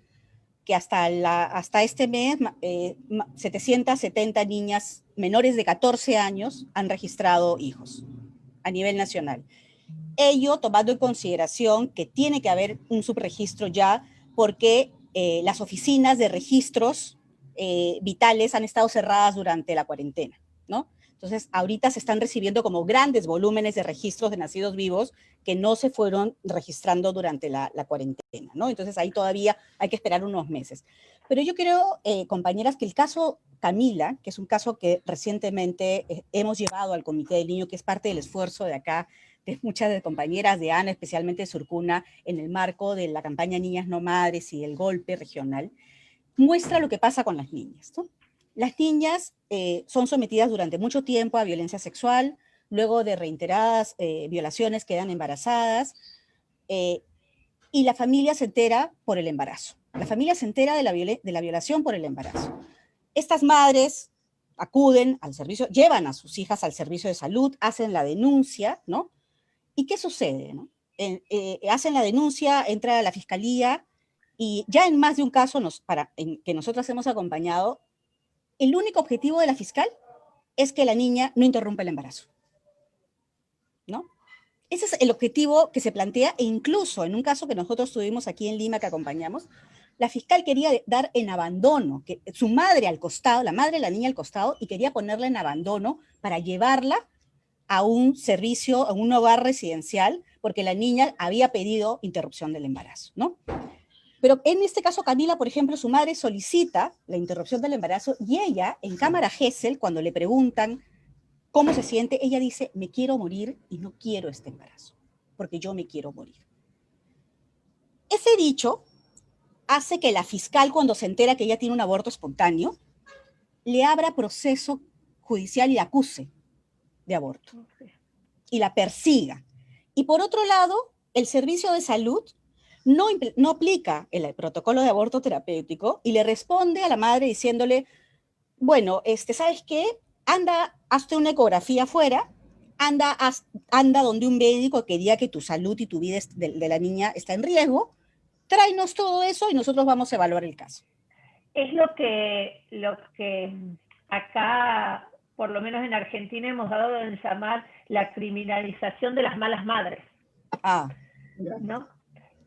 que hasta este mes 770 niñas menores de 14 años han registrado hijos a nivel nacional. Ello tomando en consideración que tiene que haber un subregistro ya, porque las oficinas de registros vitales han estado cerradas durante la cuarentena, ¿no? Entonces, ahorita se están recibiendo como grandes volúmenes de registros de nacidos vivos que no se fueron registrando durante la cuarentena, ¿no? Entonces, ahí todavía hay que esperar unos meses. Pero yo creo, compañeras, que el caso Camila, que es un caso que recientemente hemos llevado al Comité del Niño, que es parte del esfuerzo de acá, de muchas de compañeras de Ana, especialmente de Surcuna, en el marco de la campaña Niñas No Madres y el golpe regional, muestra lo que pasa con las niñas, ¿no? Las niñas son sometidas durante mucho tiempo a violencia sexual, luego de reiteradas violaciones quedan embarazadas y la familia se entera por el embarazo. La familia se entera de la violación por el embarazo. Estas madres acuden al servicio, llevan a sus hijas al servicio de salud, hacen la denuncia, ¿no? ¿Y qué sucede, no? Hacen la denuncia, entra a la fiscalía y ya en más de un caso que nosotros hemos acompañado, el único objetivo de la fiscal es que la niña no interrumpa el embarazo, ¿no? Ese es el objetivo que se plantea, e incluso en un caso que nosotros tuvimos aquí en Lima que acompañamos, la fiscal quería dar en abandono, que su madre al costado, la madre de la niña al costado, y quería ponerla en abandono para llevarla a un servicio, a un hogar residencial, porque la niña había pedido interrupción del embarazo, ¿no? Pero en este caso, Camila, por ejemplo, su madre solicita la interrupción del embarazo y ella, en cámara Gesell, cuando le preguntan cómo se siente, ella dice, me quiero morir y no quiero este embarazo, porque yo me quiero morir. Ese dicho hace que la fiscal, cuando se entera que ella tiene un aborto espontáneo, le abra proceso judicial y la acuse de aborto y la persiga. Y por otro lado, el servicio de salud no aplica el protocolo de aborto terapéutico y le responde a la madre diciéndole, bueno, ¿sabes qué? Anda, hazte una ecografía afuera, anda donde un médico que diga que tu salud y tu vida de la niña está en riesgo, tráenos todo eso y nosotros vamos a evaluar el caso. Es lo que acá, por lo menos en Argentina, hemos dado en llamar la criminalización de las malas madres. Ah, ¿no?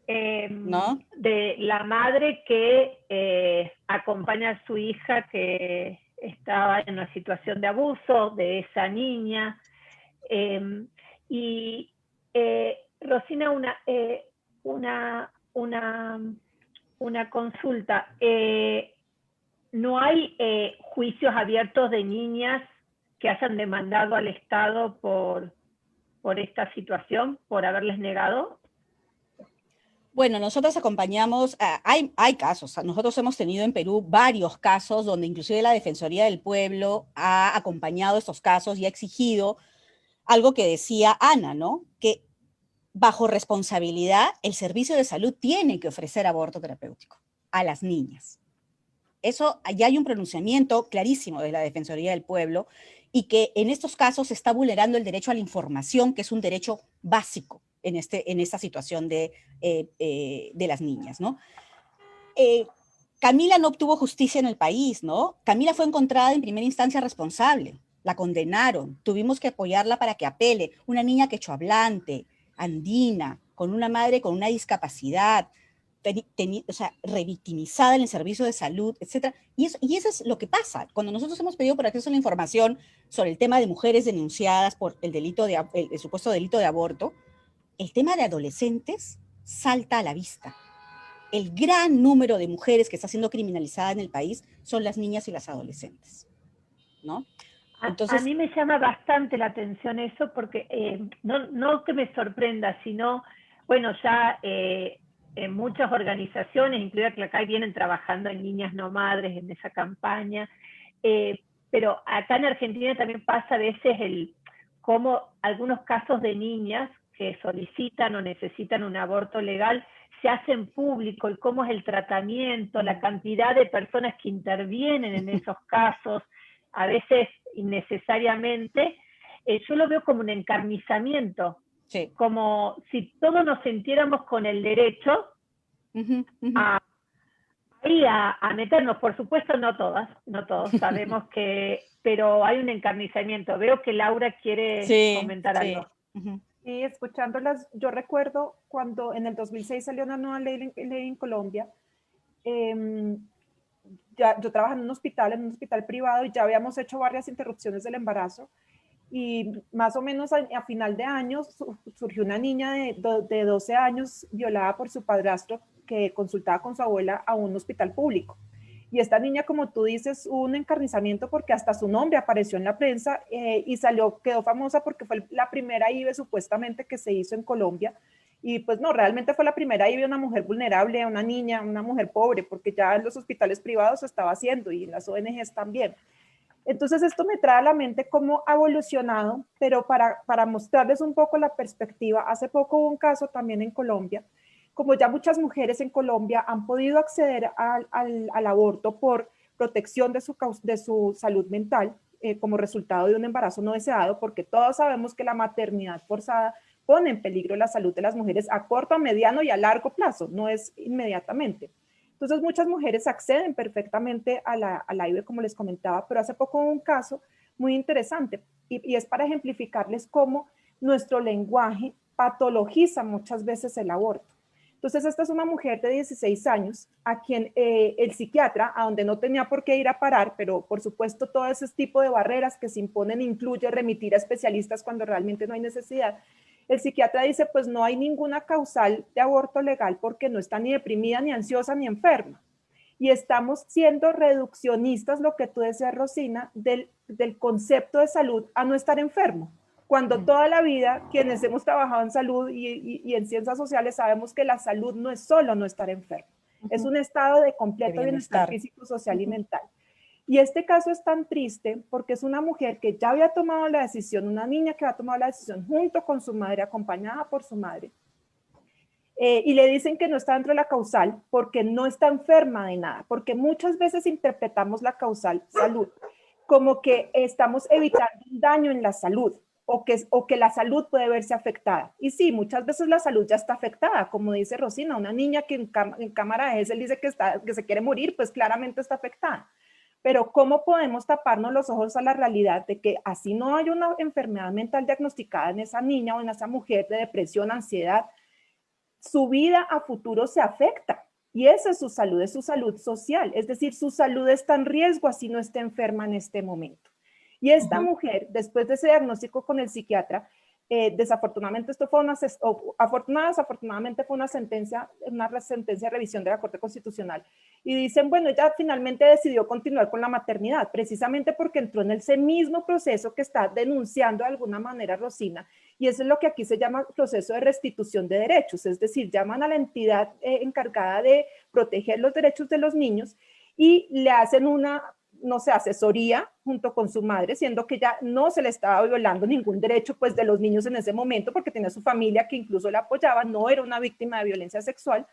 ¿no? De la madre que acompaña a su hija que estaba en una situación de abuso de esa niña. Rosina, una consulta. ¿No hay juicios abiertos de niñas que hayan demandado al Estado por esta situación, por haberles negado? Bueno, nosotros acompañamos, hay casos, nosotros hemos tenido en Perú varios casos donde inclusive la Defensoría del Pueblo ha acompañado estos casos y ha exigido algo que decía Ana, ¿no? Que bajo responsabilidad el servicio de salud tiene que ofrecer aborto terapéutico a las niñas. Eso, ya hay un pronunciamiento clarísimo de la Defensoría del Pueblo y que en estos casos se está vulnerando el derecho a la información, que es un derecho básico en esta situación de las niñas, ¿no? Camila no obtuvo justicia en el país, ¿no? Camila fue encontrada en primera instancia responsable, la condenaron, tuvimos que apoyarla para que apele, una niña quechohablante, andina, con una madre con una discapacidad, o sea, revictimizada en el servicio de salud, etc. Y eso es lo que pasa. Cuando nosotros hemos pedido por acceso a la información sobre el tema de mujeres denunciadas por el supuesto delito de aborto, el tema de adolescentes salta a la vista. El gran número de mujeres que está siendo criminalizada en el país son las niñas y las adolescentes, ¿no? Entonces, a mí me llama bastante la atención eso porque no que me sorprenda, sino, bueno, ya en muchas organizaciones, incluida Clacay, vienen trabajando en niñas no madres, en esa campaña, pero acá en Argentina también pasa a veces cómo algunos casos de niñas que solicitan o necesitan un aborto legal se hacen público, y cómo es el tratamiento, la cantidad de personas que intervienen en esos casos, a veces innecesariamente, yo lo veo como un encarnizamiento, sí, como si todos nos sintiéramos con el derecho a meternos. Por supuesto, no todos sabemos que, pero hay un encarnizamiento. Veo que Laura quiere comentar algo. Y escuchándolas, yo recuerdo cuando en el 2006 salió una nueva ley en Colombia. Yo trabajaba en un hospital privado, y ya habíamos hecho varias interrupciones del embarazo, y más o menos a final de año surgió una niña de 12 años violada por su padrastro, que consultaba con su abuela a un hospital público. Y esta niña, como tú dices, hubo un encarnizamiento porque hasta su nombre apareció en la prensa, y quedó famosa porque fue la primera IVE supuestamente que se hizo en Colombia. Y pues no, realmente fue la primera IVE a una mujer vulnerable, a una niña, una mujer pobre, porque ya en los hospitales privados se estaba haciendo y en las ONGs también. Entonces esto me trae a la mente cómo ha evolucionado, pero para mostrarles un poco la perspectiva, hace poco hubo un caso también en Colombia. Como ya muchas mujeres en Colombia han podido acceder al aborto por protección de su salud mental, como resultado de un embarazo no deseado, porque todos sabemos que la maternidad forzada pone en peligro la salud de las mujeres a corto, a mediano y a largo plazo, no es inmediatamente. Entonces muchas mujeres acceden perfectamente a la IVE, como les comentaba, pero hace poco hubo un caso muy interesante, y es para ejemplificarles cómo nuestro lenguaje patologiza muchas veces el aborto. Entonces, esta es una mujer de 16 años a quien el psiquiatra, a donde no tenía por qué ir a parar, pero por supuesto todo ese tipo de barreras que se imponen incluye remitir a especialistas cuando realmente no hay necesidad. El psiquiatra dice, pues no hay ninguna causal de aborto legal porque no está ni deprimida, ni ansiosa, ni enferma. Y estamos siendo reduccionistas, lo que tú decías, Rosina, del concepto de salud a no estar enfermo. Cuando toda la vida quienes hemos trabajado en salud y en ciencias sociales sabemos que la salud no es solo no estar enfermo, es un estado de completo bienestar físico, social y mental. Y este caso es tan triste porque es una mujer que ya había tomado la decisión, una niña que había tomado la decisión junto con su madre, acompañada por su madre, y le dicen que no está dentro de la causal porque no está enferma de nada, porque muchas veces interpretamos la causal salud como que estamos evitando un daño en la salud, o que la salud puede verse afectada. Y sí, muchas veces la salud ya está afectada, como dice Rosina, una niña que en cámara de Gesell dice que se quiere morir, pues claramente está afectada. Pero ¿cómo podemos taparnos los ojos a la realidad de que así no hay una enfermedad mental diagnosticada en esa niña o en esa mujer de depresión, ansiedad? su vida a futuro se afecta. Y esa es su salud social. Es decir, su salud está en riesgo así no esté enferma en este momento. Y esta mujer, después de ese diagnóstico con el psiquiatra, desafortunadamente esto fue desafortunadamente fue una sentencia de revisión de la Corte Constitucional, y dicen, bueno, ella finalmente decidió continuar con la maternidad, precisamente porque entró en ese mismo proceso que está denunciando de alguna manera Rosina, y eso es lo que aquí se llama proceso de restitución de derechos, es decir, llaman a la entidad encargada de proteger los derechos de los niños y le hacen una, no sé, asesoría junto con su madre, siendo que ya no se le estaba violando ningún derecho pues de los niños en ese momento, porque tenía su familia que incluso la apoyaba, no era una víctima de violencia sexual,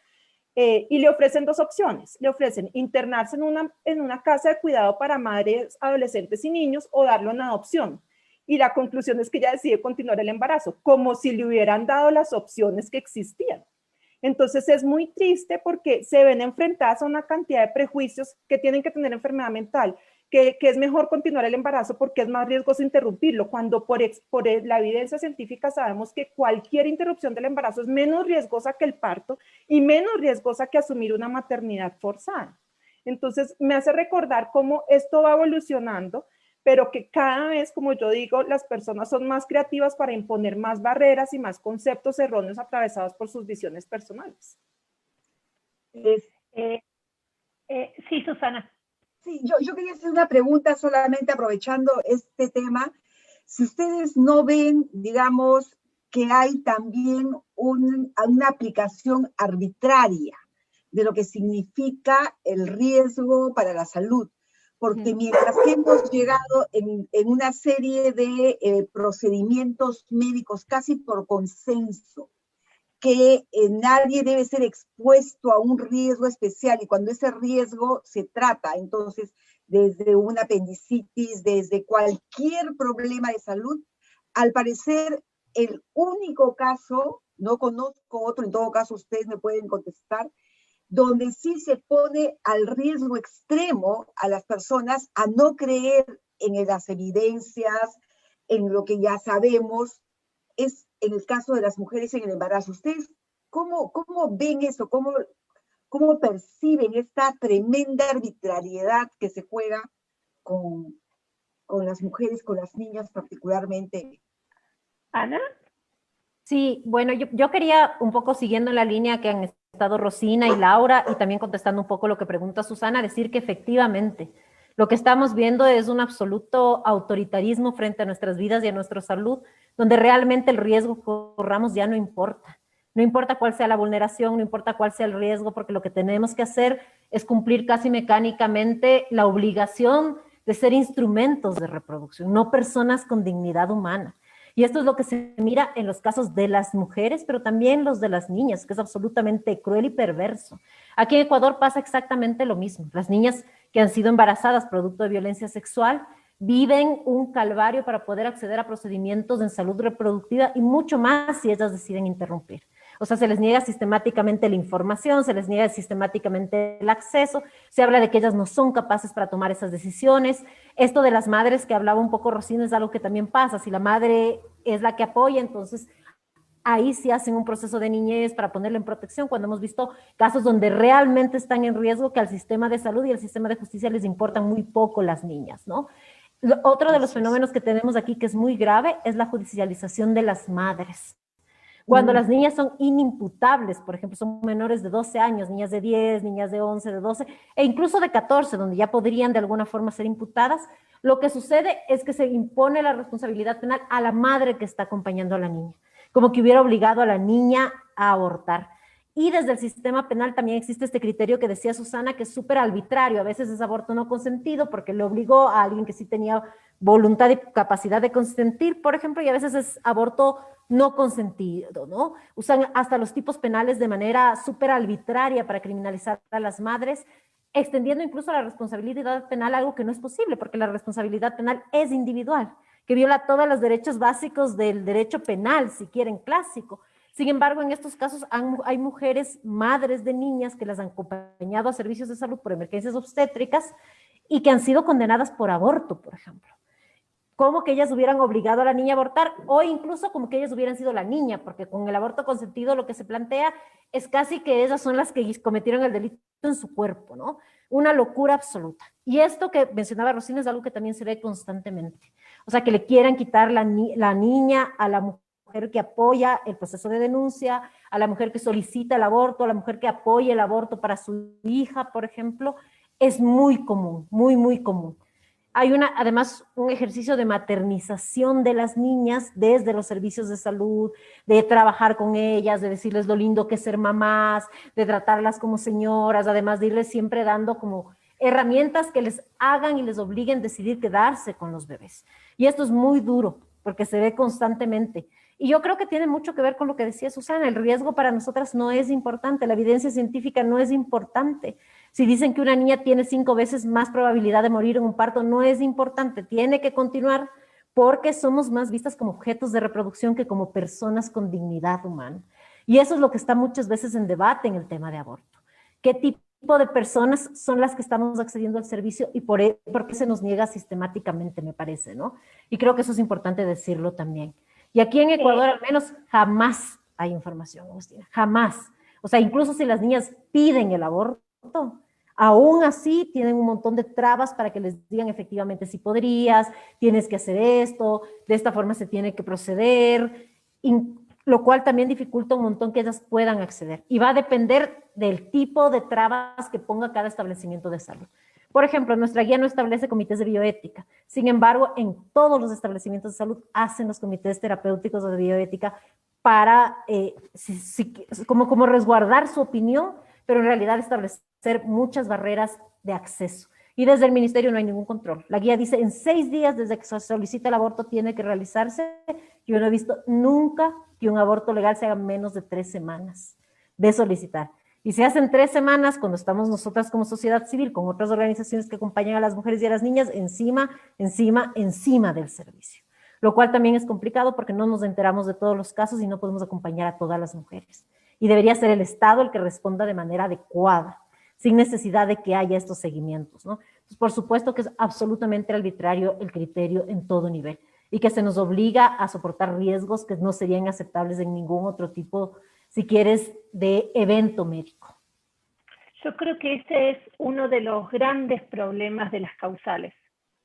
y le ofrecen dos opciones. Le ofrecen internarse en una casa de cuidado para madres, adolescentes y niños, o darlo en adopción. Y la conclusión es que ella decide continuar el embarazo, como si le hubieran dado las opciones que existían. Entonces es muy triste porque se ven enfrentadas a una cantidad de prejuicios que tienen que tener enfermedad mental, que es mejor continuar el embarazo porque es más riesgoso interrumpirlo, cuando por la evidencia científica sabemos que cualquier interrupción del embarazo es menos riesgosa que el parto y menos riesgosa que asumir una maternidad forzada. Entonces me hace recordar cómo esto va evolucionando, pero que cada vez, como yo digo, las personas son más creativas para imponer más barreras y más conceptos erróneos atravesados por sus visiones personales. Sí, Susana. Sí, yo quería hacer una pregunta solamente aprovechando este tema. Si ustedes no ven, digamos, que hay también una aplicación arbitraria de lo que significa el riesgo para la salud, porque mientras que hemos llegado en una serie de procedimientos médicos casi por consenso, que nadie debe ser expuesto a un riesgo especial, y cuando ese riesgo se trata, entonces, desde una apendicitis, desde cualquier problema de salud, al parecer, el único caso, no conozco otro, en todo caso ustedes me pueden contestar, donde sí se pone al riesgo extremo a las personas a no creer en las evidencias, en lo que ya sabemos, es en el caso de las mujeres en el embarazo. ¿Ustedes cómo ven eso? ¿Cómo perciben esta tremenda arbitrariedad que se juega con las mujeres, con las niñas particularmente? ¿Ana? Sí, bueno, yo quería un poco siguiendo la línea que han estado Rosina y Laura, y también contestando un poco lo que pregunta Susana, decir que efectivamente lo que estamos viendo es un absoluto autoritarismo frente a nuestras vidas y a nuestra salud, donde realmente el riesgo que corramos ya no importa. No importa cuál sea la vulneración, no importa cuál sea el riesgo, porque lo que tenemos que hacer es cumplir casi mecánicamente la obligación de ser instrumentos de reproducción, no personas con dignidad humana. Y esto es lo que se mira en los casos de las mujeres, pero también los de las niñas, que es absolutamente cruel y perverso. Aquí en Ecuador pasa exactamente lo mismo. Las niñas que han sido embarazadas producto de violencia sexual viven un calvario para poder acceder a procedimientos en salud reproductiva, y mucho más si ellas deciden interrumpir. O sea, se les niega sistemáticamente la información, se les niega sistemáticamente el acceso, se habla de que ellas no son capaces para tomar esas decisiones. Esto de las madres que hablaba un poco Rosina es algo que también pasa. Si la madre es la que apoya, entonces ahí sí hacen un proceso de niñez para ponerla en protección, cuando hemos visto casos donde realmente están en riesgo, que al sistema de salud y al sistema de justicia les importan muy poco las niñas, ¿no? Otro de los fenómenos que tenemos aquí que es muy grave es la judicialización de las madres. Cuando las niñas son inimputables, por ejemplo, son menores de 12 años, niñas de 10, niñas de 11, de 12, e incluso de 14, donde ya podrían de alguna forma ser imputadas, lo que sucede es que se impone la responsabilidad penal a la madre que está acompañando a la niña, como que hubiera obligado a la niña a abortar. Y desde el sistema penal también existe este criterio que decía Susana, que es súper arbitrario. A veces es aborto no consentido porque le obligó a alguien que sí tenía voluntad y capacidad de consentir, por ejemplo, y a veces es aborto no consentido, ¿no? Usan hasta los tipos penales de manera súper arbitraria para criminalizar a las madres, extendiendo incluso la responsabilidad penal a algo que no es posible, porque la responsabilidad penal es individual, que viola todos los derechos básicos del derecho penal, si quieren, clásico. Sin embargo, en estos casos hay mujeres, madres de niñas que las han acompañado a servicios de salud por emergencias obstétricas y que han sido condenadas por aborto, por ejemplo, como que ellas hubieran obligado a la niña a abortar, o incluso como que ellas hubieran sido la niña, porque con el aborto consentido lo que se plantea es casi que ellas son las que cometieron el delito en su cuerpo, ¿no? Una locura absoluta. Y esto que mencionaba Rosina es algo que también se ve constantemente. O sea, que le quieran quitar la niña a la mujer que apoya el proceso de denuncia, a la mujer que solicita el aborto, a la mujer que apoya el aborto para su hija, por ejemplo, es muy común, muy, muy común. Hay además un ejercicio de maternización de las niñas desde los servicios de salud, de trabajar con ellas, de decirles lo lindo que es ser mamás, de tratarlas como señoras, además de irles siempre dando como herramientas que les hagan y les obliguen a decidir quedarse con los bebés. Y esto es muy duro, porque se ve constantemente. Y yo creo que tiene mucho que ver con lo que decía Susana, el riesgo para nosotras no es importante, la evidencia científica no es importante. Si dicen que una niña tiene 5 veces más probabilidad de morir en un parto, no es importante, tiene que continuar porque somos más vistas como objetos de reproducción que como personas con dignidad humana. Y eso es lo que está muchas veces en debate en el tema de aborto. ¿Qué tipo de personas son las que estamos accediendo al servicio y por qué se nos niega sistemáticamente, me parece, ¿no? Y creo que eso es importante decirlo también. Y aquí en Ecuador al menos jamás hay información, Agustina, jamás. O sea, incluso si las niñas piden el aborto, aún así tienen un montón de trabas para que les digan efectivamente si podrías, tienes que hacer esto, de esta forma se tiene que proceder, lo cual también dificulta un montón que ellas puedan acceder. Y va a depender del tipo de trabas que ponga cada establecimiento de salud. Por ejemplo, nuestra guía no establece comités de bioética. Sin embargo, en todos los establecimientos de salud hacen los comités terapéuticos de bioética para como resguardar su opinión, pero en realidad establecer muchas barreras de acceso. Y desde el ministerio no hay ningún control. La guía dice, en 6 días desde que se solicita el aborto tiene que realizarse. Yo no he visto nunca que un aborto legal se haga menos de 3 semanas de solicitar. Y se hacen 3 semanas cuando estamos nosotras como sociedad civil, con otras organizaciones que acompañan a las mujeres y a las niñas, encima del servicio. Lo cual también es complicado porque no nos enteramos de todos los casos y no podemos acompañar a todas las mujeres. Y debería ser el Estado el que responda de manera adecuada, sin necesidad de que haya estos seguimientos, ¿no? Entonces, por supuesto que es absolutamente arbitrario el criterio en todo nivel y que se nos obliga a soportar riesgos que no serían aceptables en ningún otro tipo, si quieres, de evento médico. Yo creo que ese es uno de los grandes problemas de las causales.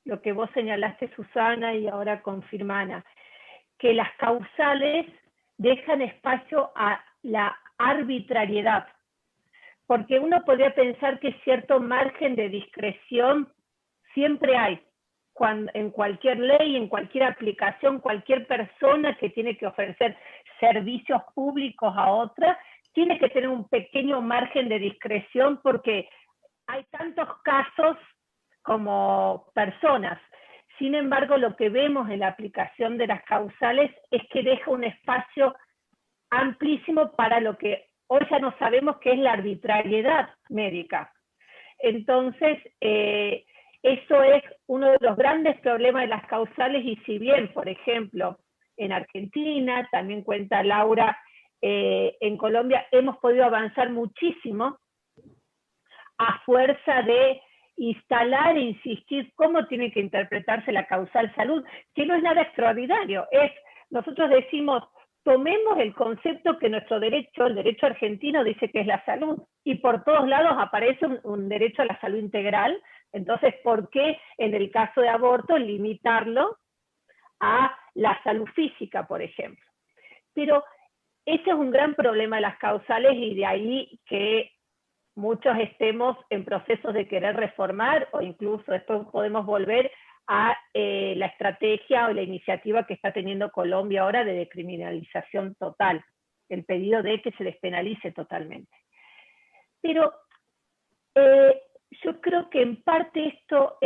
Lo que vos señalaste, Susana, y ahora confirma Ana, que las causales dejan espacio a la arbitrariedad. Porque uno podría pensar que cierto margen de discreción siempre hay. En cualquier ley, en cualquier aplicación, cualquier persona que tiene que ofrecer servicios públicos a otra, tiene que tener un pequeño margen de discreción porque hay tantos casos como personas. Sin embargo, lo que vemos en la aplicación de las causales es que deja un espacio amplísimo para lo que hoy ya no sabemos qué es la arbitrariedad médica. Entonces, eso es uno de los grandes problemas de las causales y si bien, por ejemplo, en Argentina, también cuenta Laura, en Colombia hemos podido avanzar muchísimo a fuerza de instalar e insistir cómo tiene que interpretarse la causal salud, que no es nada extraordinario, nosotros decimos, tomemos el concepto que nuestro derecho, el derecho argentino, dice que es la salud, y por todos lados aparece un derecho a la salud integral. Entonces, ¿por qué en el caso de aborto limitarlo a la salud física, por ejemplo? Pero ese es un gran problema de las causales y de ahí que muchos estemos en procesos de querer reformar o incluso después podemos volver a la estrategia o la iniciativa que está teniendo Colombia ahora de descriminalización total, el pedido de que se despenalice totalmente. Pero yo creo que en parte esto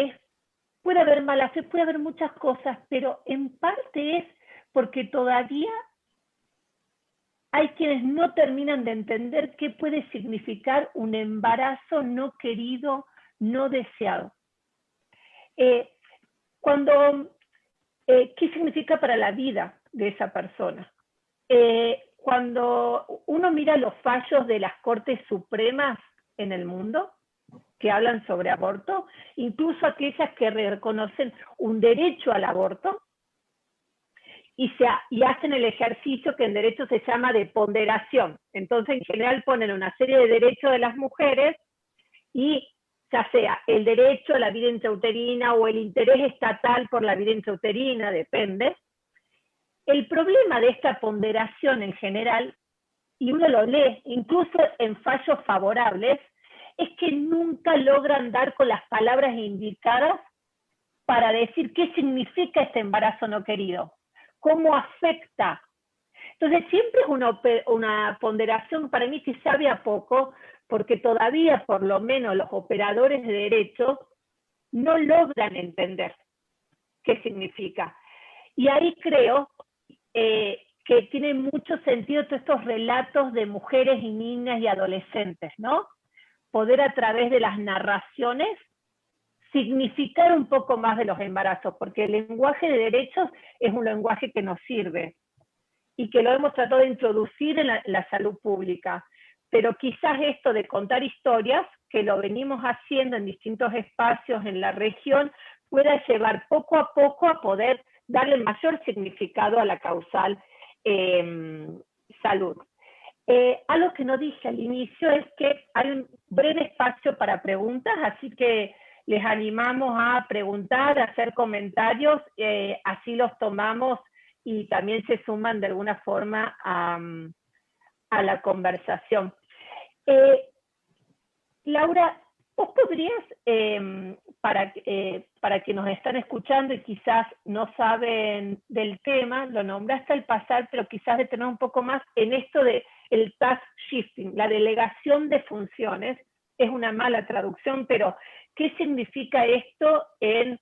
puede haber mala fe, puede haber muchas cosas, pero en parte es porque todavía hay quienes no terminan de entender qué puede significar un embarazo no querido, no deseado. ¿Qué significa para la vida de esa persona? Cuando uno mira los fallos de las Cortes Supremas en el mundo, que hablan sobre aborto, incluso aquellas que reconocen un derecho al aborto, y hacen el ejercicio que en derecho se llama de ponderación. Entonces, en general ponen una serie de derechos de las mujeres y ya sea el derecho a la vida intrauterina o el interés estatal por la vida intrauterina, depende. El problema de esta ponderación en general, y uno lo lee incluso en fallos favorables, es que nunca logran dar con las palabras indicadas para decir qué significa este embarazo no querido, cómo afecta. Entonces siempre es una ponderación para mí que sabe a poco, porque todavía por lo menos los operadores de derecho no logran entender qué significa. Y ahí creo que tiene mucho sentido todos estos relatos de mujeres y niñas y adolescentes, ¿no? Poder a través de las narraciones significar un poco más de los embarazos, porque el lenguaje de derechos es un lenguaje que nos sirve y que lo hemos tratado de introducir en la salud pública. Pero quizás esto de contar historias, que lo venimos haciendo en distintos espacios en la región, pueda llevar poco a poco a poder darle mayor significado a la causal salud. Algo que no dije al inicio es que hay un breve espacio para preguntas, así que les animamos a preguntar, a hacer comentarios, así los tomamos y también se suman de alguna forma a la conversación. Laura, ¿vos podrías, para que nos están escuchando y quizás no saben del tema, lo nombraste al pasar, pero quizás de tener un poco más en esto de el task shifting, la delegación de funciones, es una mala traducción, pero ¿qué significa esto en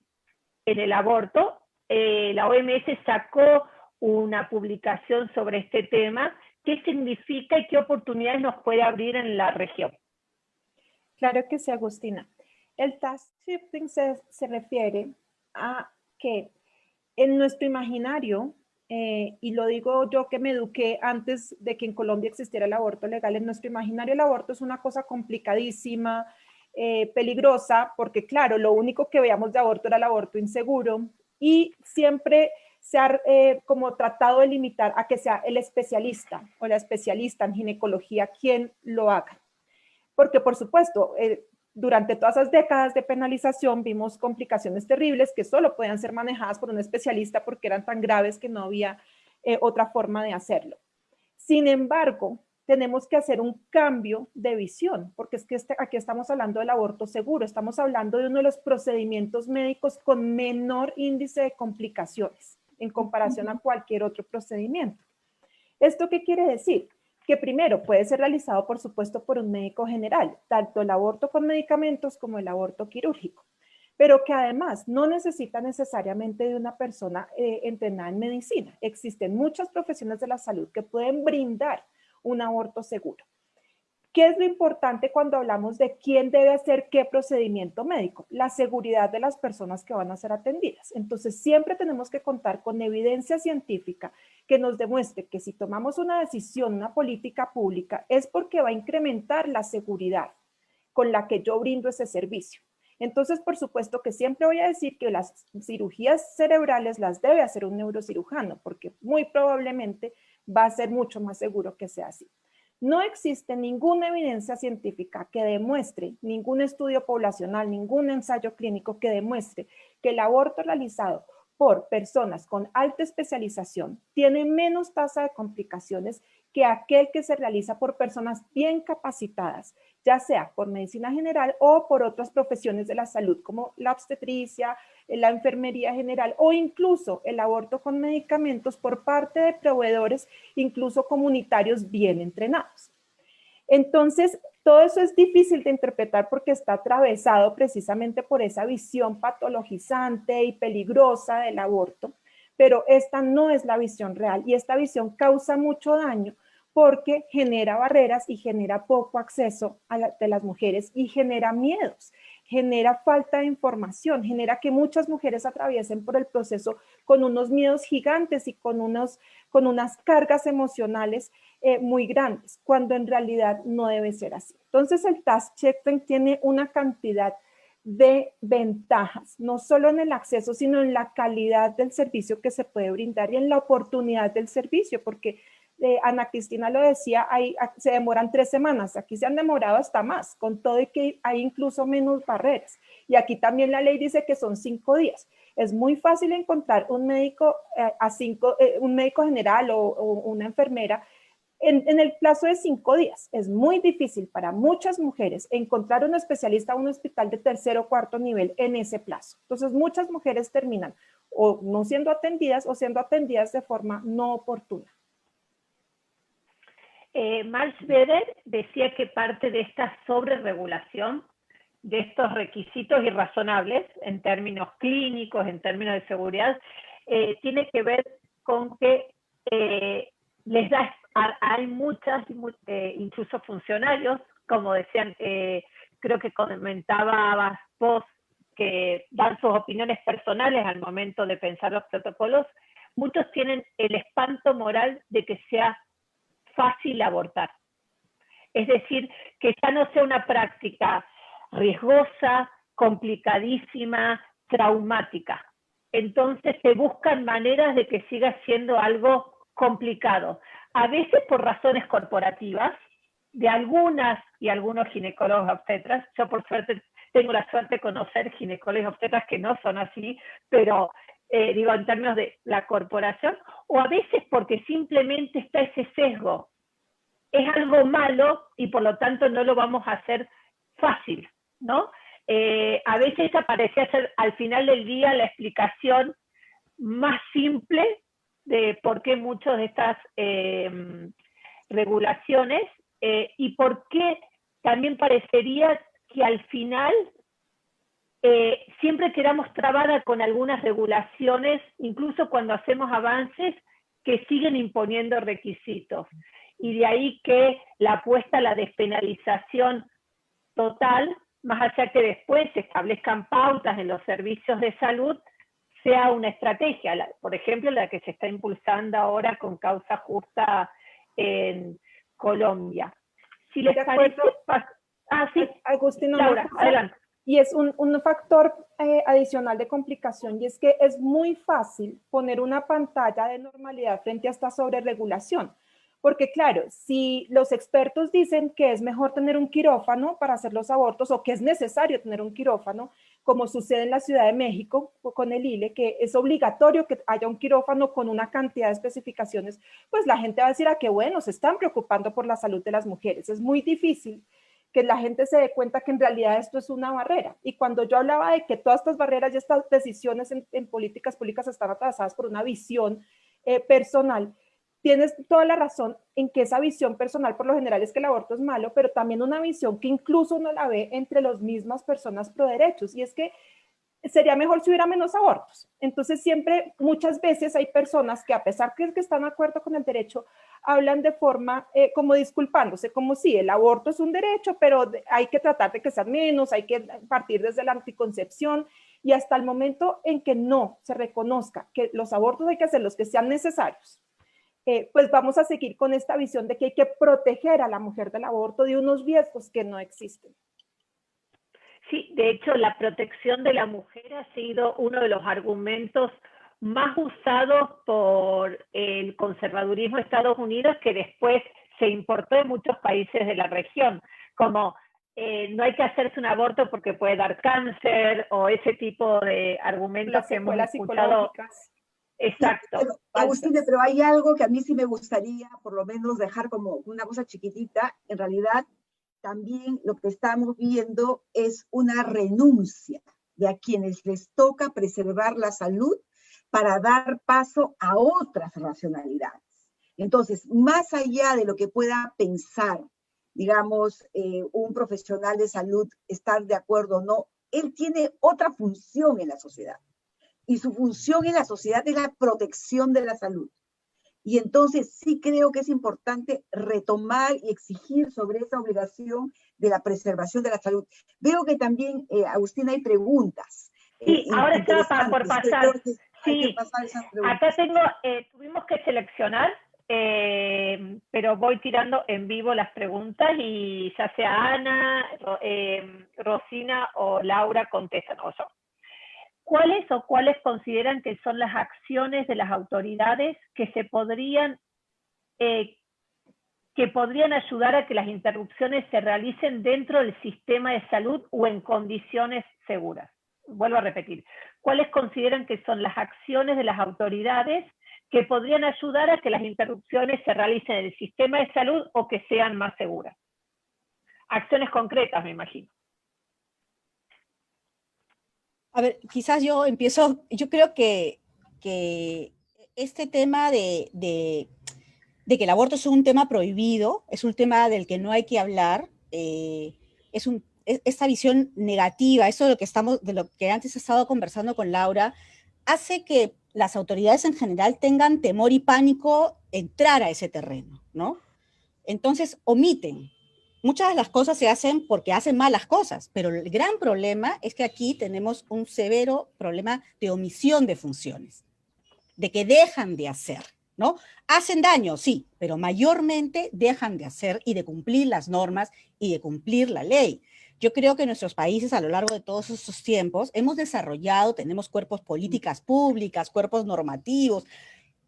el aborto? La OMS sacó una publicación sobre este tema. ¿Qué significa y qué oportunidades nos puede abrir en la región? Claro que sí, Agustina. El task shifting se refiere a que en nuestro imaginario, y lo digo yo que me eduqué antes de que en Colombia existiera el aborto legal, en nuestro imaginario el aborto es una cosa complicadísima, peligrosa, porque claro, lo único que veíamos de aborto era el aborto inseguro, y siempre se ha como tratado de limitar a que sea el especialista o la especialista en ginecología quien lo haga. Porque por supuesto, durante todas esas décadas de penalización vimos complicaciones terribles que solo podían ser manejadas por un especialista porque eran tan graves que no había otra forma de hacerlo. Sin embargo, tenemos que hacer un cambio de visión, porque es que aquí estamos hablando del aborto seguro, estamos hablando de uno de los procedimientos médicos con menor índice de complicaciones en comparación a cualquier otro procedimiento. ¿Esto qué quiere decir? Que primero puede ser realizado, por supuesto, por un médico general, tanto el aborto con medicamentos como el aborto quirúrgico, pero que además no necesita necesariamente de una persona entrenada en medicina. Existen muchas profesiones de la salud que pueden brindar un aborto seguro. ¿Qué es lo importante cuando hablamos de quién debe hacer qué procedimiento médico? La seguridad de las personas que van a ser atendidas. Entonces, siempre tenemos que contar con evidencia científica que nos demuestre que si tomamos una decisión, una política pública, es porque va a incrementar la seguridad con la que yo brindo ese servicio. Entonces, por supuesto que siempre voy a decir que las cirugías cerebrales las debe hacer un neurocirujano, porque muy probablemente va a ser mucho más seguro que sea así. No existe ninguna evidencia científica que demuestre, ningún estudio poblacional, ningún ensayo clínico que demuestre que el aborto realizado por personas con alta especialización tiene menos tasa de complicaciones que aquel que se realiza por personas bien capacitadas, ya sea por medicina general o por otras profesiones de la salud, como la obstetricia, la enfermería general o incluso el aborto con medicamentos por parte de proveedores, incluso comunitarios bien entrenados. Entonces, todo eso es difícil de interpretar porque está atravesado precisamente por esa visión patologizante y peligrosa del aborto, pero esta no es la visión real y esta visión causa mucho daño porque genera barreras y genera poco acceso de las mujeres y genera miedos. genera falta de información, genera que muchas mujeres atraviesen por el proceso con unos miedos gigantes y con unas cargas emocionales muy grandes, cuando en realidad no debe ser así. Entonces el Task Check-In tiene una cantidad de ventajas, no solo en el acceso, sino en la calidad del servicio que se puede brindar y en la oportunidad del servicio, porque Ana Cristina lo decía, se demoran 3 semanas, aquí se han demorado hasta más, con todo y que hay incluso menos barreras. Y aquí también la ley dice que son 5 días. Es muy fácil encontrar un médico, un médico general o una enfermera en el plazo de 5 días. Es muy difícil para muchas mujeres encontrar un especialista o un hospital de 3.º o 4.º nivel en ese plazo. Entonces, muchas mujeres terminan o no siendo atendidas o siendo atendidas de forma no oportuna. Max Weber decía que parte de esta sobreregulación, de estos requisitos irrazonables en términos clínicos, en términos de seguridad, tiene que ver con que hay muchas, incluso funcionarios, como decían, creo que comentabas vos, que dan sus opiniones personales al momento de pensar los protocolos. Muchos tienen el espanto moral de que sea fácil abortar. Es decir, que ya no sea una práctica riesgosa, complicadísima, traumática. Entonces se buscan maneras de que siga siendo algo complicado. A veces por razones corporativas, de algunas y algunos ginecólogos obstetras. Yo por suerte tengo la suerte de conocer ginecólogos obstetras que no son así, pero digo en términos de la corporación, o a veces porque simplemente está ese sesgo. Es algo malo y por lo tanto no lo vamos a hacer fácil, ¿no? A veces parecía ser al final del día la explicación más simple de por qué muchas de estas regulaciones y por qué también parecería que al final siempre quedamos trabadas con algunas regulaciones, incluso cuando hacemos avances que siguen imponiendo requisitos. Y de ahí que la apuesta a la despenalización total, más allá que después se establezcan pautas en los servicios de salud, sea una estrategia, por ejemplo, la que se está impulsando ahora con Causa Justa en Colombia. Si les parece... sí, Agustina, Laura, adelante. Y es un factor adicional de complicación, y es que es muy fácil poner una pantalla de normalidad frente a esta sobreregulación. Porque claro, si los expertos dicen que es mejor tener un quirófano para hacer los abortos o que es necesario tener un quirófano, como sucede en la Ciudad de México con el ILE, que es obligatorio que haya un quirófano con una cantidad de especificaciones, pues la gente va a decir, qué bueno, se están preocupando por la salud de las mujeres. Es muy difícil que la gente se dé cuenta que en realidad esto es una barrera. Y cuando yo hablaba de que todas estas barreras y estas decisiones en políticas públicas están atravesadas por una visión personal, tienes toda la razón en que esa visión personal por lo general es que el aborto es malo, pero también una visión que incluso uno la ve entre las mismas personas pro derechos, y es que sería mejor si hubiera menos abortos. Entonces siempre, muchas veces hay personas que a pesar que están de acuerdo con el derecho, hablan de forma como disculpándose, como si el aborto es un derecho, pero hay que tratar de que sean menos, hay que partir desde la anticoncepción, y hasta el momento en que no se reconozca que los abortos hay que hacer los que sean necesarios, pues vamos a seguir con esta visión de que hay que proteger a la mujer del aborto de unos riesgos que no existen. Sí, de hecho, la protección de la mujer ha sido uno de los argumentos más usados por el conservadurismo de Estados Unidos, que después se importó en muchos países de la región, como no hay que hacerse un aborto porque puede dar cáncer, o ese tipo de argumentos que hemos escuchado. Exacto. Pero, Agustina, pero hay algo que a mí sí me gustaría por lo menos dejar como una cosa chiquitita. En realidad, también lo que estamos viendo es una renuncia de a quienes les toca preservar la salud para dar paso a otras racionalidades. Entonces, más allá de lo que pueda pensar, digamos, un profesional de salud, estar de acuerdo o no, él tiene otra función en la sociedad. Y su función en la sociedad es la protección de la salud. Y entonces sí creo que es importante retomar y exigir sobre esa obligación de la preservación de la salud. Veo que también, Agustina, hay preguntas Sí, ahora estaba por interesantes. pasar. Creo que hay que Sí, pasar esas acá preguntas. tuvimos que seleccionar, pero voy tirando en vivo las preguntas y ya sea Ana, Rosina o Laura contestan, o yo. ¿Cuáles consideran que son las acciones de las autoridades que podrían ayudar a que las interrupciones se realicen dentro del sistema de salud o en condiciones seguras? Vuelvo a repetir. ¿Cuáles consideran que son las acciones de las autoridades que podrían ayudar a que las interrupciones se realicen en el sistema de salud o que sean más seguras? Acciones concretas, me imagino. A ver, quizás yo empiezo, yo creo que este tema de que el aborto es un tema prohibido, es un tema del que no hay que hablar, esta visión negativa, eso de lo que antes he estado conversando con Laura, hace que las autoridades en general tengan temor y pánico entrar a ese terreno, ¿no? Entonces omiten. Muchas de las cosas se hacen porque hacen malas cosas, pero el gran problema es que aquí tenemos un severo problema de omisión de funciones, de que dejan de hacer, ¿no? Hacen daño, sí, pero mayormente dejan de hacer y de cumplir las normas y de cumplir la ley. Yo creo que nuestros países a lo largo de todos estos tiempos hemos desarrollado, tenemos cuerpos políticas públicas, cuerpos normativos.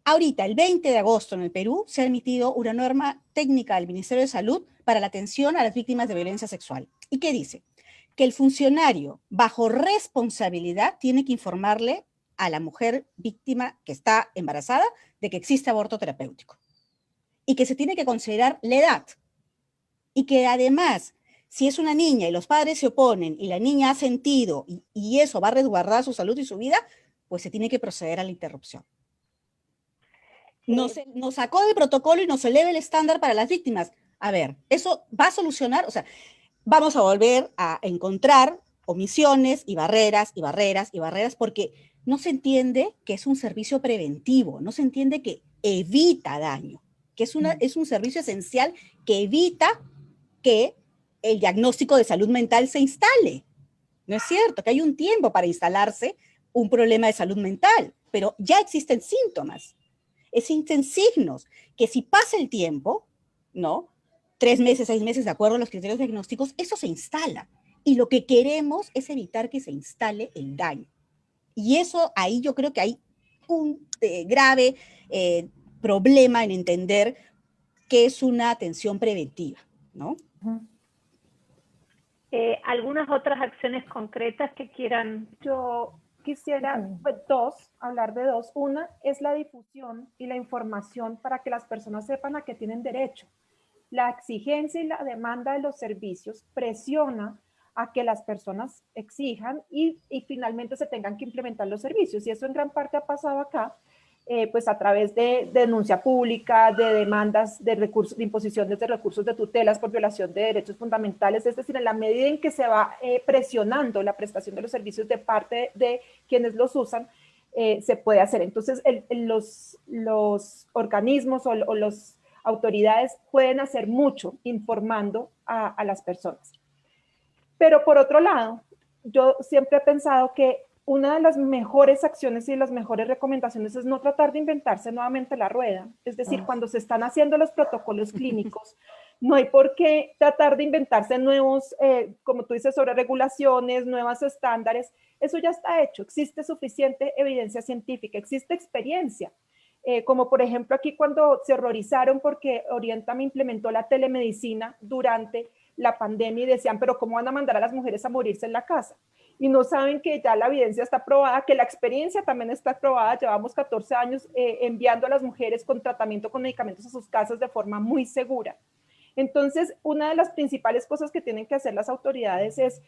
Ahorita, el 20 de agosto en el Perú, se ha emitido una norma técnica del Ministerio de Salud para la atención a las víctimas de violencia sexual. ¿Y qué dice? Que el funcionario, bajo responsabilidad, tiene que informarle a la mujer víctima que está embarazada de que existe aborto terapéutico. Y que se tiene que considerar la edad. Y que además, si es una niña y los padres se oponen y la niña ha sentido y eso va a resguardar su salud y su vida, pues se tiene que proceder a la interrupción. Nos sacó del protocolo y nos eleva el estándar para las víctimas. A ver, ¿eso va a solucionar? O sea, vamos a volver a encontrar omisiones y barreras y barreras y barreras porque no se entiende que es un servicio preventivo, no se entiende que evita daño, que es un servicio esencial que evita que el diagnóstico de salud mental se instale. No es cierto, que hay un tiempo para instalarse un problema de salud mental, pero ya existen síntomas. Existen signos que si pasa el tiempo, ¿no? 3 meses, 6 meses, de acuerdo a los criterios diagnósticos, eso se instala. Y lo que queremos es evitar que se instale el daño. Y eso ahí yo creo que hay un grave problema en entender qué es una atención preventiva, ¿no? ¿Algunas otras acciones concretas que quieran? Yo quisiera hablar de dos. Una es la difusión y la información para que las personas sepan a qué tienen derecho. La exigencia y la demanda de los servicios presiona a que las personas exijan y finalmente se tengan que implementar los servicios. Y eso en gran parte ha pasado acá, pues a través de denuncia pública, de demandas de recursos, de imposiciones de recursos de tutelas por violación de derechos fundamentales, es decir, en la medida en que se va presionando la prestación de los servicios de parte de quienes los usan, se puede hacer. Entonces, los organismos o las autoridades pueden hacer mucho informando a las personas. Pero por otro lado, yo siempre he pensado que una de las mejores acciones y las mejores recomendaciones es no tratar de inventarse nuevamente la rueda. Es decir, cuando se están haciendo los protocolos clínicos, no hay por qué tratar de inventarse nuevos, como tú dices, sobre regulaciones, nuevos estándares. Eso ya está hecho. Existe suficiente evidencia científica, existe experiencia. Como por ejemplo aquí cuando se horrorizaron porque Orientam implementó la telemedicina durante la pandemia y decían, pero ¿cómo van a mandar a las mujeres a morirse en la casa? Y no saben que ya la evidencia está probada, que la experiencia también está probada. Llevamos 14 años enviando a las mujeres con tratamiento con medicamentos a sus casas de forma muy segura. Entonces, una de las principales cosas que tienen que hacer las autoridades es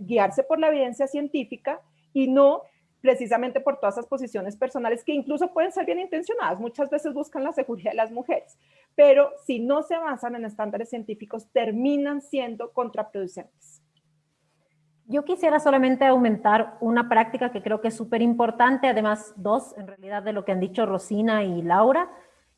guiarse por la evidencia científica y no precisamente por todas esas posiciones personales que incluso pueden ser bien intencionadas. Muchas veces buscan la seguridad de las mujeres, pero si no se basan en estándares científicos, terminan siendo contraproducentes. Yo quisiera solamente aumentar una práctica que creo que es súper importante, además dos, en realidad, de lo que han dicho Rosina y Laura,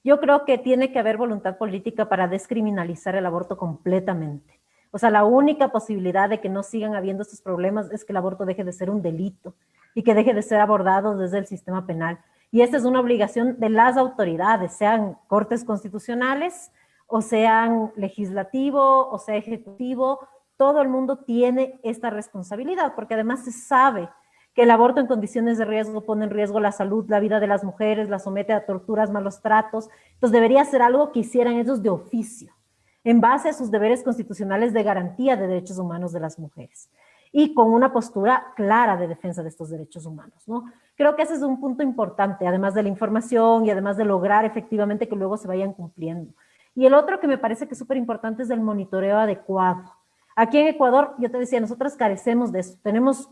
Yo creo que tiene que haber voluntad política para descriminalizar el aborto completamente. O sea, la única posibilidad de que no sigan habiendo estos problemas es que el aborto deje de ser un delito y que deje de ser abordado desde el sistema penal. Y esta es una obligación de las autoridades, sean cortes constitucionales, o sean legislativo, o sea ejecutivo. Todo el mundo tiene esta responsabilidad, porque además se sabe que el aborto en condiciones de riesgo pone en riesgo la salud, la vida de las mujeres, las somete a torturas, malos tratos. Entonces debería ser algo que hicieran ellos de oficio, en base a sus deberes constitucionales de garantía de derechos humanos de las mujeres y con una postura clara de defensa de estos derechos humanos, ¿no? Creo que ese es un punto importante, además de la información y además de lograr efectivamente que luego se vayan cumpliendo. Y el otro que me parece que es súper importante es el monitoreo adecuado. Aquí en Ecuador, yo te decía, nosotros carecemos de eso. Tenemos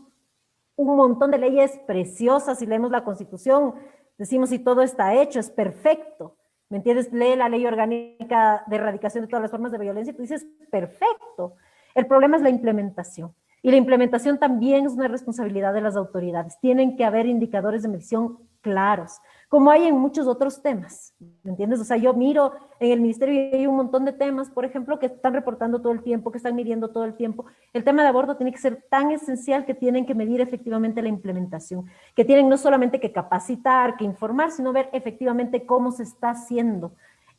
un montón de leyes preciosas, si leemos la Constitución, decimos si todo está hecho, es perfecto. ¿Me entiendes? Lee la Ley Orgánica de Erradicación de todas las formas de violencia y tú dices, perfecto. El problema es la implementación. Y la implementación también es una responsabilidad de las autoridades. Tienen que haber indicadores de medición claros, como hay en muchos otros temas, ¿me entiendes? O sea, yo miro en el ministerio y hay un montón de temas, por ejemplo, que están reportando todo el tiempo, que están midiendo todo el tiempo. El tema de aborto tiene que ser tan esencial que tienen que medir efectivamente la implementación, que tienen no solamente que capacitar, que informar, sino ver efectivamente cómo se está haciendo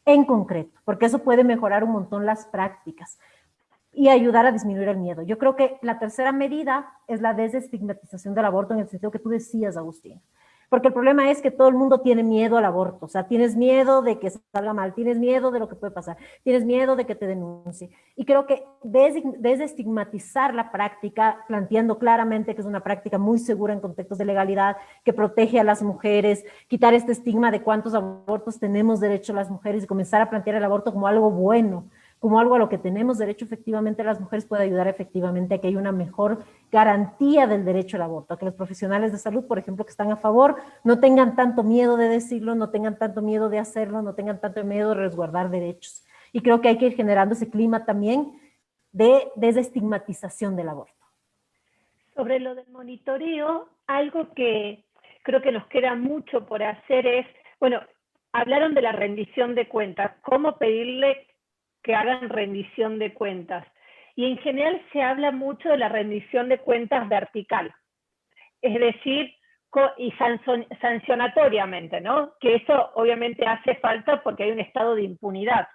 en concreto, porque eso puede mejorar un montón las prácticas y ayudar a disminuir el miedo. Yo creo que la tercera medida es la desestigmatización del aborto en el sentido que tú decías, Agustín. Porque el problema es que todo el mundo tiene miedo al aborto. O sea, tienes miedo de que salga mal, tienes miedo de lo que puede pasar, tienes miedo de que te denuncie. Y creo que desestigmatizar la práctica, planteando claramente que es una práctica muy segura en contextos de legalidad, que protege a las mujeres, quitar este estigma de cuántos abortos tenemos derecho las mujeres y comenzar a plantear el aborto como algo bueno, como algo a lo que tenemos derecho efectivamente las mujeres, puede ayudar efectivamente a que haya una mejor garantía del derecho al aborto, a que los profesionales de salud, por ejemplo, que están a favor, no tengan tanto miedo de decirlo, no tengan tanto miedo de hacerlo, no tengan tanto miedo de resguardar derechos. Y creo que hay que ir generando ese clima también de desestigmatización del aborto. Sobre lo del monitoreo, algo que creo que nos queda mucho por hacer es, bueno, hablaron de la rendición de cuentas, cómo pedirle que hagan rendición de cuentas. Y en general se habla mucho de la rendición de cuentas vertical, es decir, y sancionatoriamente, ¿no? Que eso obviamente hace falta porque hay un estado de impunidad.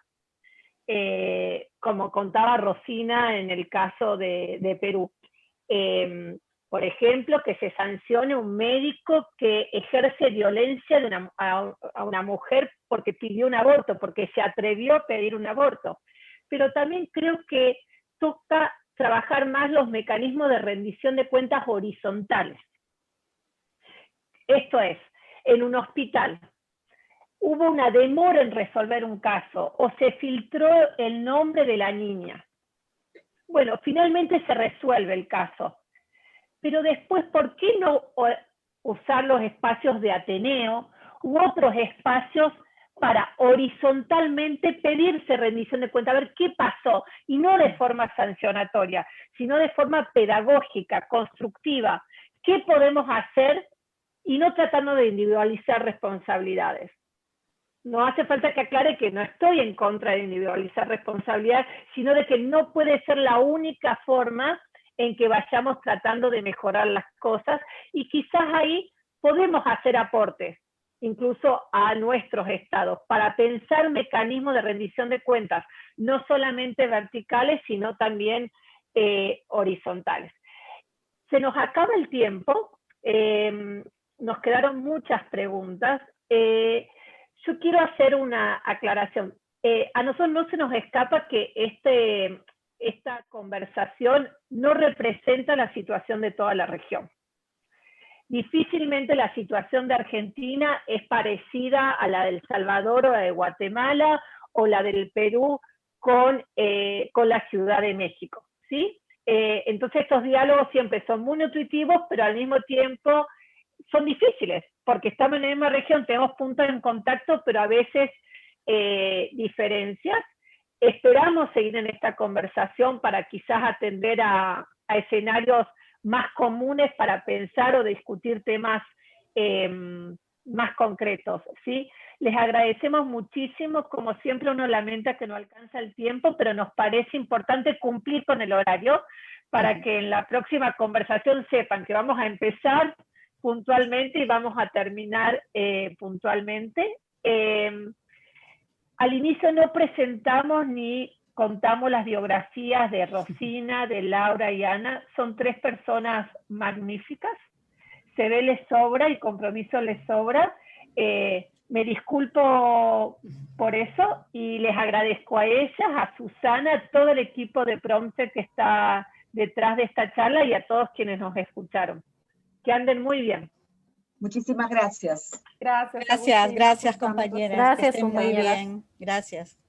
Como contaba Rosina en el caso de Perú. Por ejemplo, que se sancione un médico que ejerce violencia a una mujer porque pidió un aborto, porque se atrevió a pedir un aborto. Pero también creo que toca trabajar más los mecanismos de rendición de cuentas horizontales. Esto es, en un hospital hubo una demora en resolver un caso o se filtró el nombre de la niña. Bueno, finalmente se resuelve el caso. Pero después, ¿por qué no usar los espacios de Ateneo u otros espacios para horizontalmente pedirse rendición de cuentas, a ver qué pasó? Y no de forma sancionatoria, sino de forma pedagógica, constructiva. ¿Qué podemos hacer? Y no tratando de individualizar responsabilidades. No hace falta que aclare que no estoy en contra de individualizar responsabilidades, sino de que no puede ser la única forma en que vayamos tratando de mejorar las cosas, y quizás ahí podemos hacer aportes, incluso a nuestros estados, para pensar mecanismos de rendición de cuentas, no solamente verticales, sino también horizontales. Se nos acaba el tiempo, nos quedaron muchas preguntas. Yo quiero hacer una aclaración. A nosotros no se nos escapa que esta conversación no representa la situación de toda la región. Difícilmente la situación de Argentina es parecida a la de El Salvador o la de Guatemala o la del Perú con la Ciudad de México, ¿sí? Entonces estos diálogos siempre son muy nutritivos, pero al mismo tiempo son difíciles, porque estamos en la misma región, tenemos puntos en contacto, pero a veces diferencias. Esperamos seguir en esta conversación para quizás atender a escenarios más comunes para pensar o discutir temas más concretos, ¿sí? Les agradecemos muchísimo, como siempre uno lamenta que no alcanza el tiempo, pero nos parece importante cumplir con el horario para que en la próxima conversación sepan que vamos a empezar puntualmente y vamos a terminar puntualmente. Al inicio no presentamos ni contamos las biografías de Rosina, de Laura y Ana. Son 3 personas magníficas. CV les sobra y compromiso les sobra. Me disculpo por eso y les agradezco a ellas, a Susana, a todo el equipo de Prompter que está detrás de esta charla y a todos quienes nos escucharon. Que anden muy bien. Muchísimas gracias. Gracias. Gracias, Agustina, gracias por tanto. compañeras. Gracias, Que estén muy compañeras. bien. Gracias.